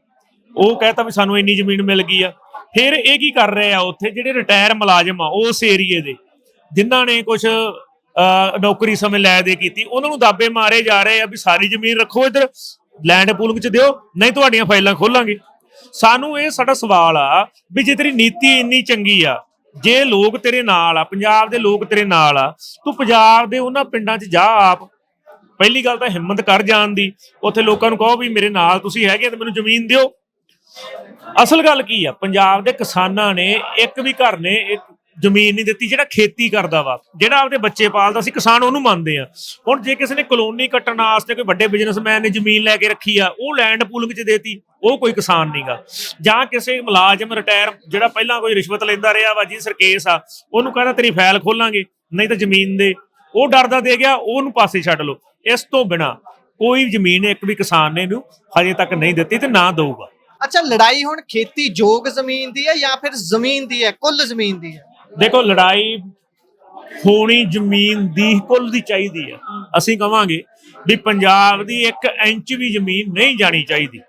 ਉਹ ਕਹਿਤਾ ਵੀ ਸਾਨੂੰ ਇੰਨੀ ਜ਼ਮੀਨ ਮਿਲ ਗਈ ਆ। ਫਿਰ ਇਹ ਕੀ ਕਰ ਰਹੇ ਆ, ਉੱਥੇ ਜਿਹੜੇ ਰਿਟਾਇਰ ਮੁਲਾਜ਼ਮ ਆ ਉਸ ਏਰੀਏ ਦੇ, ਜਿਨ੍ਹਾਂ ਨੇ ਕੁਝ ਨੌਕਰੀ ਸਮੇਂ ਲੈ ਦੇ ਕੀਤੀ, ਉਹਨਾਂ ਨੂੰ ਦਾਬੇ ਮਾਰੇ ਜਾ ਰਹੇ ਆ ਵੀ ਸਾਰੀ ਜ਼ਮੀਨ ਰੱਖੋ ਇੱਧਰ, ਲੈਂਡ ਪੂਲਿੰਗ 'ਚ ਦਿਓ, ਨਹੀਂ ਤੁਹਾਡੀਆਂ ਫਾਈਲਾਂ ਖੋਲਾਂਗੇ। ਸਾਨੂੰ ਇਹ ਸਾਡਾ ਸਵਾਲ ਆ ਵੀ ਜੇ ਤੇਰੀ ਨੀਤੀ ਇੰਨੀ ਚੰਗੀ ਆ, ਜੇ ਲੋਕ ਤੇਰੇ ਨਾਲ ਆ, ਪੰਜਾਬ ਦੇ ਲੋਕ ਤੇਰੇ ਨਾਲ ਆ, ਤੂੰ ਪੰਜਾਬ ਦੇ ਉਹਨਾਂ ਪਿੰਡਾਂ 'ਚ ਜਾ ਆਪ। ਪਹਿਲੀ ਗੱਲ ਤਾਂ ਹਿੰਮਤ ਕਰ ਜਾਣ ਦੀ, ਉੱਥੇ ਲੋਕਾਂ ਨੂੰ ਕਹੋ ਵੀ ਮੇਰੇ ਨਾਲ ਤੁਸੀਂ ਹੈਗੇ ਤੇ ਮੈਨੂੰ ਜ਼ਮੀਨ ਦਿਓ। ਅਸਲ ਗੱਲ ਕੀ ਆ, ਪੰਜਾਬ ਦੇ ਕਿਸਾਨਾਂ ਨੇ ਇੱਕ ਵੀ ਘਰ ਨੇ ਇੱਕ ਜ਼ਮੀਨ ਨਹੀਂ ਦਿੱਤੀ ਜਿਹੜਾ ਖੇਤੀ ਕਰਦਾ ਵਾ, ਜਿਹੜਾ ਆਪਦੇ ਬੱਚੇ ਪਾਲਦਾ ਸੀ, ਕਿਸਾਨ ਉਹਨੂੰ ਮੰਨਦੇ ਆ। ਹੁਣ ਜੇ ਕਿਸੇ ਨੇ ਕਲੋਨੀ ਕੱਟਣ ਵਾਸਤੇ ਕੋਈ ਵੱਡੇ ਬਿਜ਼ਨਸਮੈਨ ਨੇ ਜ਼ਮੀਨ ਲੈ ਕੇ ਰੱਖੀ ਆ, ਉਹ ਲੈਂਡ ਪੂਲਿੰਗ 'ਚ ਦੇਤੀ, ਉਹ ਕੋਈ ਕਿਸਾਨ ਨਹੀਂਗਾ। ਜਾਂ ਕਿਸੇ ਮੁਲਾਜ਼ਮ ਰਿਟਾਇਰ ਜਿਹੜਾ ਪਹਿਲਾਂ ਕੋਈ ਰਿਸ਼ਵਤ ਲੈਂਦਾ ਰਿਹਾ ਵਾ, ਜੀ ਸਰਕੇਸ ਆ, ਉਹਨੂੰ ਕਹਿੰਦਾ ਤੇਰੀ ਫਾਈਲ ਖੋਲਾਂਗੇ, ਨਹੀਂ ਤਾਂ ਜ਼ਮੀਨ ਦੇ, ਉਹ ਡਰਦਾ ਦੇ ਗਿਆ, ਉਹਨੂੰ ਪਾਸੇ ਛੱਡ ਲਓ। ਇਸ ਤੋਂ ਬਿਨਾਂ ਕੋਈ ਜ਼ਮੀਨ ਇੱਕ ਵੀ ਕਿਸਾਨ ਨੇ ਇਹਨੂੰ ਹਜੇ ਤੱਕ ਨਹੀਂ ਦਿੱਤੀ ਤੇ ਨਾ ਦਊਗਾ।
ਅੱਛਾ, ਲੜਾਈ ਹੁਣ ਖੇਤੀ ਯੋਗ ਜ਼ਮੀਨ ਦੀ ਹੈ ਜਾਂ ਫਿਰ ਜ਼ਮੀਨ ਦੀ ਹੈ, ਕੁੱਲ ਜ਼ਮੀਨ ਦੀ ਹੈ?
ਦੇਖੋ, ਲੜਾਈ ਹੋਣੀ ਜ਼ਮੀਨ ਦੀ ਕੁੱਲ ਦੀ ਚਾਹੀਦੀ ਹੈ। ਅਸੀਂ ਕਵਾਂਗੇ ਵੀ ਪੰਜਾਬ ਦੀ 1 ਇੰਚ ਵੀ ਜ਼ਮੀਨ ਨਹੀਂ ਜਾਣੀ ਚਾਹੀਦੀ,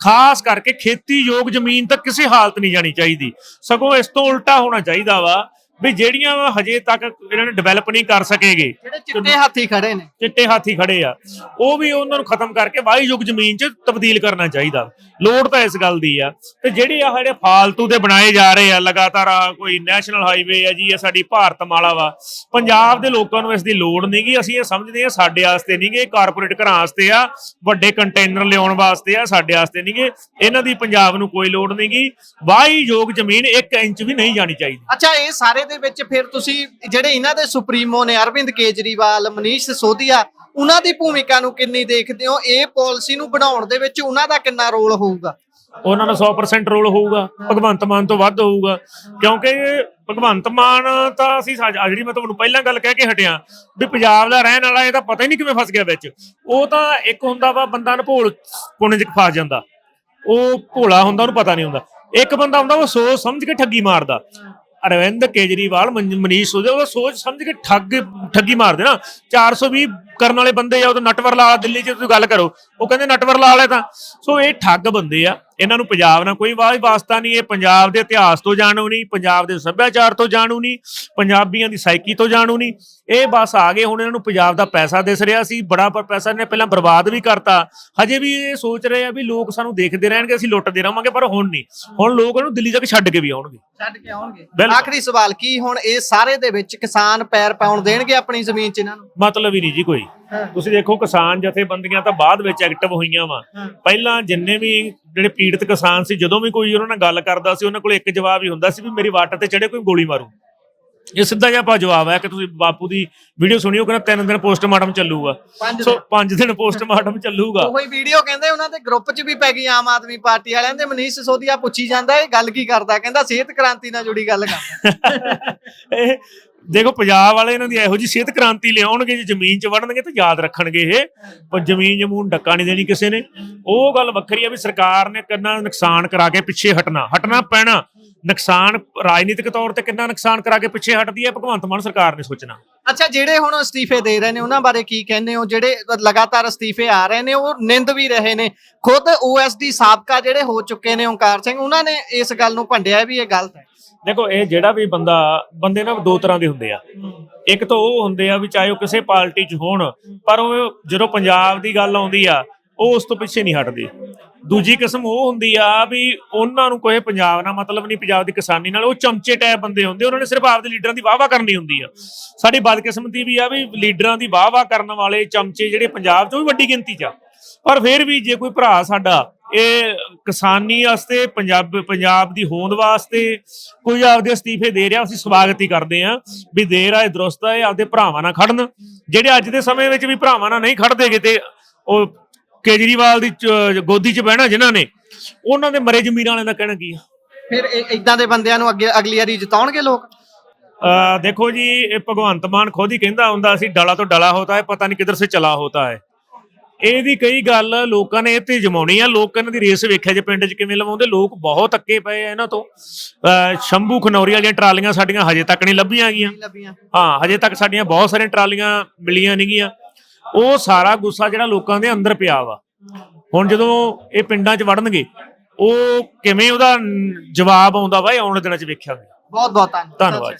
ਖਾਸ ਕਰਕੇ ਖੇਤੀ ਯੋਗ ਜ਼ਮੀਨ ਤਾਂ ਕਿਸੇ ਹਾਲਤ ਨਹੀਂ ਜਾਣੀ ਚਾਹੀਦੀ। ਸਗੋਂ ਇਸ ਤੋਂ ਉਲਟਾ ਹੋਣਾ ਚਾਹੀਦਾ ਵਾ ਵੀ ਜਿਹੜੀਆਂ ਹਜੇ ਤੱਕ ਇਹਨਾਂ ਨੇ ਡਿਵੈਲਪ ਨਹੀਂ ਕਰ ਸਕੇਗੇ,
ਜਿਹੜੇ ਚਿੱਟੇ ਹਾਥੀ ਖੜੇ ਨੇ,
ਚਿੱਟੇ ਹਾਥੀ ਖੜੇ ਆ, ਉਹ ਵੀ ਉਹਨਾਂ ਨੂੰ ਖਤਮ ਕਰਕੇ ਵਾਹੀਯੁਗ ਜ਼ਮੀਨ 'ਚ ਤਬਦੀਲ ਕਰਨਾ ਚਾਹੀਦਾ। ਲੋੜ ਤਾਂ ਇਸ ਗੱਲ ਦੀ ਆ। ਤੇ ਜਿਹੜੇ ਆ ਜਿਹੜੇ ਫਾਲਤੂ ਦੇ ਬਣਾਏ ਜਾ ਰਹੇ ਆ ਲਗਾਤਾਰ, ਕੋਈ ਨੈਸ਼ਨਲ ਹਾਈਵੇ ਆ ਜੀ, ਇਹ ਸਾਡੀ ਭਾਰਤਮਾਲਾ ਵਾ, ਪੰਜਾਬ ਦੇ ਲੋਕਾਂ ਨੂੰ ਇਸ ਦੀ ਲੋੜ ਨਹੀਂਗੀ। ਅਸੀਂ ਇਹ ਸਮਝਦੇ ਆ ਸਾਡੇ ਵਾਸਤੇ ਨਹੀਂਗੇ, ਕਾਰਪੋਰੇਟ ਘਰਾਂ ਵਾਸਤੇ ਆ, ਵੱਡੇ ਕੰਟੇਨਰ ਲਿਆਉਣ ਵਾਸਤੇ ਆ, ਸਾਡੇ ਵਾਸਤੇ ਨਹੀਂਗੇ। ਇਹਨਾਂ ਦੀ ਪੰਜਾਬ ਨੂੰ ਕੋਈ ਲੋੜ ਨਹੀਂਗੀ। ਵਾਹੀਯੋਗ ਜ਼ਮੀਨ 1 ਇੰਚ ਵੀ ਨਹੀਂ ਜਾਣੀ ਚਾਹੀਦੀ।
ਅੱਛਾ, ਇਹ ਸਾਰੇ ਦੇ ਵਿੱਚ ਫਿਰ ਤੁਸੀਂ ਜਿਹੜੇ ਇਹਨਾਂ ਦੇ ਸੁਪਰੀਮੋ ਨੇ ਅਰਵਿੰਦ ਕੇਜਰੀਵਾਲ, ਮਨੀਸ਼ ਸਿਸੋਦੀਆ, ਉਹਨਾਂ ਦੀ ਭੂਮਿਕਾ ਨੂੰ ਕਿੰਨੀ ਦੇਖਦੇ ਹੋ? ਇਹ ਪਾਲਿਸੀ ਨੂੰ ਬਣਾਉਣ ਦੇ ਵਿੱਚ ਉਹਨਾਂ ਦਾ ਕਿੰਨਾ ਰੋਲ ਹੋਊਗਾ?
ਉਹਨਾਂ ਦਾ 100% ਰੋਲ ਹੋਊਗਾ, ਭਗਵੰਤ ਮਾਨ ਤੋਂ ਵੱਧ ਹੋਊਗਾ। ਕਿਉਂਕਿ ਭਗਵੰਤ ਮਾਨ ਤਾਂ ਅਸੀਂ ਜਿਹੜੀ ਮੈਂ ਤੁਹਾਨੂੰ ਪਹਿਲਾਂ ਗੱਲ ਕਹਿ ਕੇ ਹਟਿਆ ਵੀ ਪੰਜਾਬ ਦਾ ਰਹਿਣ ਵਾਲਾ, ਇਹ ਤਾਂ ਪਤਾ ਹੀ ਨਹੀਂ ਕਿਵੇਂ ਫਸ ਗਿਆ ਵਿੱਚ। ਉਹ ਤਾਂ ਇੱਕ ਹੁੰਦਾ ਵਾ ਬੰਦਾ ਨਭੋਲ ਪੁਣੇ 'ਚ ਫਸ ਜਾਂਦਾ, ਉਹ ਭੋਲਾ ਹੁੰਦਾ, ਉਹਨੂੰ ਪਤਾ ਨਹੀਂ ਹੁੰਦਾ। ਇੱਕ ਬੰਦਾ ਹੁੰਦਾ ਉਹ ਸੋਚ ਸਮਝ ਕੇ ਠੱਗੀ ਮਾਰਦਾ। ਅਰਵਿੰਦ ਕੇਜਰੀਵਾਲ, ਮਨੀਸ਼ ਸਿਸੋਦੀਆ, ਉਹ ਸੋਚ ਸਮਝ ਕੇ ਠੱਗੀ ਮਾਰਦੇ ਨਾ। 420 ਕਰਨ ਵਾਲੇ ਬੰਦੇ ਆ, ਉਹ ਨਟਵਰ ਲਾਲ ਦਿੱਲੀ 'ਚ ਤੁਸੀਂ ਗੱਲ ਕਰੋ, ਉਹ ਕਹਿੰਦੇ ਨਟਵਰ ਲਾਲ ਹੈ ਤਾਂ। ਸੋ ਇਹ ਠੱਗ ਬੰਦੇ ਆ, ਇਹਨਾਂ ਨੂੰ ਪੰਜਾਬ ਨਾਲ ਕੋਈ ਵਾਸਤਾ ਨਹੀਂ। ਇਹ ਪੰਜਾਬ ਦੇ ਇਤਿਹਾਸ ਤੋਂ ਜਾਣੂ ਨਹੀਂ, ਪੰਜਾਬ ਦੇ ਸੱਭਿਆਚਾਰ ਤੋਂ ਜਾਣੂ ਨਹੀਂ, ਪੰਜਾਬੀਆਂ ਦੀ ਸਾਈਕੀ ਤੋਂ ਜਾਣੂ ਨਹੀਂ। ਇਹ ਬਸ ਆ ਗਏ, ਹੁਣ ਇਹਨਾਂ ਨੂੰ ਪੰਜਾਬ ਦਾ ਪੈਸਾ ਦਿਸ ਰਿਹਾ ਸੀ, ਬੜਾ ਪੈਸਾ ਇਹਨੇ ਪਹਿਲਾਂ ਬਰਬਾਦ ਵੀ ਕਰਤਾ। ਹਜੇ ਵੀ ਇਹ ਸੋਚ ਰਹੇ ਆ ਵੀ ਲੋਕ ਸਾਨੂੰ ਦੇਖਦੇ ਰਹਿਣਗੇ, ਅਸੀਂ ਲੁੱਟਦੇ ਰਹਾਂਗੇ, ਪਰ ਹੁਣ ਨਹੀਂ। ਹੁਣ ਲੋਕ ਇਹਨੂੰ ਦਿੱਲੀ ਤੱਕ ਛੱਡ ਕੇ ਵੀ ਆਉਣਗੇ। ਆਖਰੀ ਸਵਾਲ, ਕੀ ਹੁਣ ਇਹ ਸਾਰੇ ਦੇ ਵਿੱਚ ਕਿਸਾਨ ਪੈਰ ਪਾਉਣ ਦੇਣਗੇ ਆਪਣੀ ਜ਼ਮੀਨ 'ਚ ਇਹਨਾਂ ਨੂੰ?
ਮਤਲਬ
ਹੀ ਨਹੀਂ ਜੀ ਕੋਈ। ਤੁਸੀਂ ਦੇਖੋ, ਕਿਸਾਨ ਜਥੇਬੰਦੀਆਂ ਤਾਂ ਬਾਅਦ ਵਿੱਚ ਐਕਟਿਵ ਹੋਈਆਂ ਵਾ। ਪਹਿਲਾਂ ਜਿੰਨੇ ਵੀ ਜਿਹੜੇ ਪੀੜਤ ਕਿਸਾਨ ਸੀ, ਜਦੋਂ ਵੀ ਕੋਈ ਉਹਨਾਂ ਨਾਲ ਗੱਲ ਕਰਦਾ ਸੀ, ਉਹਨਾਂ ਕੋਲ ਇੱਕ ਜਵਾਬ ਹੀ ਹੁੰਦਾ ਸੀ ਵੀ ਮੇਰੀ ਵਾਟ ਤੇ ਚੜੇ ਕੋਈ ਗੋਲੀ ਮਾਰੂ। ਇਹ ਸਿੱਧਾ ਜਿਹਾ ਜਵਾਬ ਹੈ ਕਿ ਤੁਸੀਂ ਬਾਪੂ ਦੀ ਵੀਡੀਓ ਸੁਣੀ, ਉਹ ਕਹਿੰਦਾ 3 ਦਿਨ ਪੋਸਟਮਾਰਟਮ ਚੱਲੂਗਾ। ਸੋ 5 ਦਿਨ ਪੋਸਟਮਾਰਟਮ ਚੱਲੂਗਾ।
ਉਹੀ ਵੀਡੀਓ ਕਹਿੰਦੇ ਉਹਨਾਂ ਦੇ ਗਰੁੱਪ 'ਚ ਵੀ ਪੈ ਗਈ ਆਮ ਆਦਮੀ ਪਾਰਟੀ ਵਾਲਿਆਂ ਦੇ। ਮਨੀਸ਼ ਸਿਸੋਦੀਆ ਪੁੱਛੀ ਜਾਂਦਾ ਇਹ ਗੱਲ ਕੀ ਕਰਦਾ, ਕਹਿੰਦਾ ਸਿਹਤ ਕ੍ਰਾਂਤੀ ਨਾਲ ਜੁੜੀ ਗੱਲ ਕਰਦਾ।
ਇਹ ਦੇਖੋ, ਪੰਜਾਬ ਵਾਲੇ ਇਹਨਾਂ ਦੀ ਇਹੋ ਜਿਹੀ ਸਿਹਤ ਕ੍ਰਾਂਤੀ ਲਿਆਉਣਗੇ, ਜੇ ਜ਼ਮੀਨ 'ਚ ਵੜਨਗੇ ਤਾਂ ਯਾਦ ਰੱਖਣਗੇ ਇਹ। ਪਰ ਜ਼ਮੀਨ ਜਮੂਨ ਡੱਕਾ ਨਹੀਂ ਦੇਣੀ ਕਿਸੇ ਨੇ। ਉਹ ਗੱਲ ਵੱਖਰੀ ਆ ਵੀ ਸਰਕਾਰ ਨੇ ਕਿੰਨਾ ਨੁਕਸਾਨ ਕਰਾ ਕੇ ਪਿੱਛੇ ਹਟਣਾ ਪੈਣਾ। ਨੁਕਸਾਨ ਰਾਜਨੀਤਿਕ ਤੌਰ ਤੇ ਕਿੰਨਾ ਨੁਕਸਾਨ ਕਰਾ ਕੇ ਪਿੱਛੇ ਹਟਦੀ ਹੈ, ਭਗਵੰਤ ਮਾਨ ਸਰਕਾਰ ਨੇ ਸੋਚਣਾ।
ਅੱਛਾ, ਜਿਹੜੇ ਹੁਣ ਅਸਤੀਫੇ ਦੇ ਰਹੇ ਨੇ ਉਹਨਾਂ ਬਾਰੇ ਕੀ ਕਹਿੰਦੇ ਹੋ? ਜਿਹੜੇ ਲਗਾਤਾਰ ਅਸਤੀਫੇ ਆ ਰਹੇ ਨੇ, ਉਹ ਨਿੰਦ ਵੀ ਰਹੇ ਨੇ। ਖੁਦ OSD ਸਾਬਕਾ ਜਿਹੜੇ ਹੋ ਚੁੱਕੇ ਨੇ ਓਂਕਾਰ ਸਿੰਘ, ਉਹਨਾਂ ਨੇ ਇਸ ਗੱਲ ਨੂੰ ਭੰਡਿਆ ਵੀ ਇਹ ਗਲਤ ਹੈ।
ਦੇਖੋ, ਇਹ ਜਿਹੜਾ ਵੀ ਬੰਦੇ ਨਾ 2 ਤਰ੍ਹਾਂ ਦੇ ਹੁੰਦੇ ਆ। ਇੱਕ ਤਾਂ ਉਹ ਹੁੰਦੇ ਆ ਵੀ ਚਾਹੇ ਉਹ ਕਿਸੇ ਪਾਰਟੀ 'ਚ ਹੋਣ, ਪਰ ਉਹ ਜਦੋਂ ਪੰਜਾਬ ਦੀ ਗੱਲ ਆਉਂਦੀ ਆ ਉਹ ਉਸ ਤੋਂ ਪਿੱਛੇ ਨਹੀਂ ਹਟਦੇ। ਦੂਜੀ ਕਿਸਮ ਉਹ ਹੁੰਦੀ ਆ ਵੀ ਉਹਨਾਂ ਨੂੰ ਕੋਈ ਪੰਜਾਬ ਨਾਲ ਮਤਲਬ ਨਹੀਂ, ਪੰਜਾਬ ਦੀ ਕਿਸਾਨੀ ਨਾਲ। ਉਹ ਚਮਚੇ ਟਾਈਪ ਬੰਦੇ ਹੁੰਦੇ, ਉਹਨਾਂ ਨੇ ਸਿਰਫ ਆਪਦੇ ਲੀਡਰਾਂ ਦੀ ਵਾਹ-ਵਾਹ ਕਰਨੀ ਹੁੰਦੀ ਆ। ਸਾਡੀ ਬਦਕਿਸਮਤੀ ਵੀ ਆ ਵੀ ਲੀਡਰਾਂ ਦੀ ਵਾਹ-ਵਾਹ ਕਰਨ ਵਾਲੇ ਚਮਚੇ ਜਿਹੜੇ ਪੰਜਾਬ 'ਚ ਉਹ ਵੀ ਵੱਡੀ ਗਿਣਤੀ 'ਚ ਆ। ਪਰ ਫਿਰ ਵੀ ਜੇ ਕੋਈ ਭਰਾ ਸਾਡਾ ਇਹ ਕਿਸਾਨੀ ਵਾਸਤੇ, ਪੰਜਾਬ ਦੀ ਹੋਂਦ ਵਾਸਤੇ ਕੋਈ ਆਪਦੇ ਅਸਤੀਫੇ ਦੇ ਰਿਹਾ, ਅਸੀਂ ਸਵਾਗਤ ਹੀ ਕਰਦੇ ਹਾਂ ਵੀ ਦੇ ਰਿਹਾ, ਦਰੁਸਤ ਹੈ। ਆਪਦੇ ਭਰਾਵਾਂ ਨਾਲ ਖੜਨ। ਜਿਹੜੇ ਅੱਜ ਦੇ ਸਮੇਂ ਵਿੱਚ ਵੀ ਭਰਾਵਾਂ ਨਾਲ ਨਹੀਂ ਖੜਦੇਗੇ ਤੇ ਉਹ ਕੇਜਰੀਵਾਲ ਦੀ ਗੋਦੀ 'ਚ ਬਹਿਣਾ ਜਿਨ੍ਹਾਂ ਨੇ, ਉਹਨਾਂ ਦੇ ਮਰੇ ਜ਼ਮੀਰਾਂ ਵਾਲਿਆਂ ਦਾ ਕਹਿਣਾ ਕੀ ਆ?
ਫਿਰ ਇਦਾਂ ਦੇ ਬੰਦਿਆਂ ਨੂੰ ਅਗਲੀ ਵਾਰੀ ਜਿਤਾਉਣਗੇ ਲੋਕ?
ਦੇਖੋ ਜੀ, ਇਹ ਭਗਵੰਤ ਮਾਨ ਖੁਦ ਹੀ ਕਹਿੰਦਾ ਹੁੰਦਾ ਸੀ, ਡਾਲਾ ਤੋਂ ਡਾਲਾ ਹੋਤਾ ਹੈ, ਪਤਾ ਨਹੀਂ ਕਿੱਧਰ ਸੇ ਚਲਾ ਹੋਤਾ ਹੈ। ਇਹਦੀ ਕਈ ਗੱਲ ਲੋਕਾਂ ਨੇ ਇਹ ਤੇ ਜਮਾਉਣੀ ਆ। ਲੋਕ ਇਹਨਾਂ ਦੀ ਰੇਸ ਵੇਖਿਆ ਜੇ ਪਿੰਡ 'ਚ ਕਿਵੇਂ ਲਵਾਉਂਦੇ। ਲੋਕ ਬਹੁਤ ਅੱਕੇ ਪਏ ਆ ਇਹਨਾਂ ਤੋਂ। ਸ਼ੰਭੂ ਖਨੌਰੀ ਵਾਲੀਆਂ ਟਰਾਲੀਆਂ ਸਾਡੀਆਂ ਹਜੇ ਤੱਕ ਨਹੀਂ ਲੱਭੀਆਂ ਗਈਆਂ। ਹਾਂ, ਹਜੇ ਤੱਕ ਸਾਡੀਆਂ ਬਹੁਤ ਸਾਰੀਆਂ ਟਰਾਲੀਆਂ ਮਿਲੀਆਂ ਨਹੀਂ ਗਈਆਂ। ਉਹ ਸਾਰਾ ਗੁੱਸਾ ਜਿਹੜਾ ਲੋਕਾਂ ਦੇ ਅੰਦਰ ਪਿਆ ਵਾ, ਹੁਣ ਜਦੋਂ ਇਹ ਪਿੰਡਾਂ 'ਚ ਵੜਨਗੇ, ਉਹ ਕਿਵੇਂ ਉਹਦਾ ਜਵਾਬ ਆਉਂਦਾ ਵਾ, ਆਉਣ ਦੇ ਦਿਨਾਂ 'ਚ ਵੇਖਿਆ।
ਬਹੁਤ ਬਹੁਤ
ਧੰਨਵਾਦ।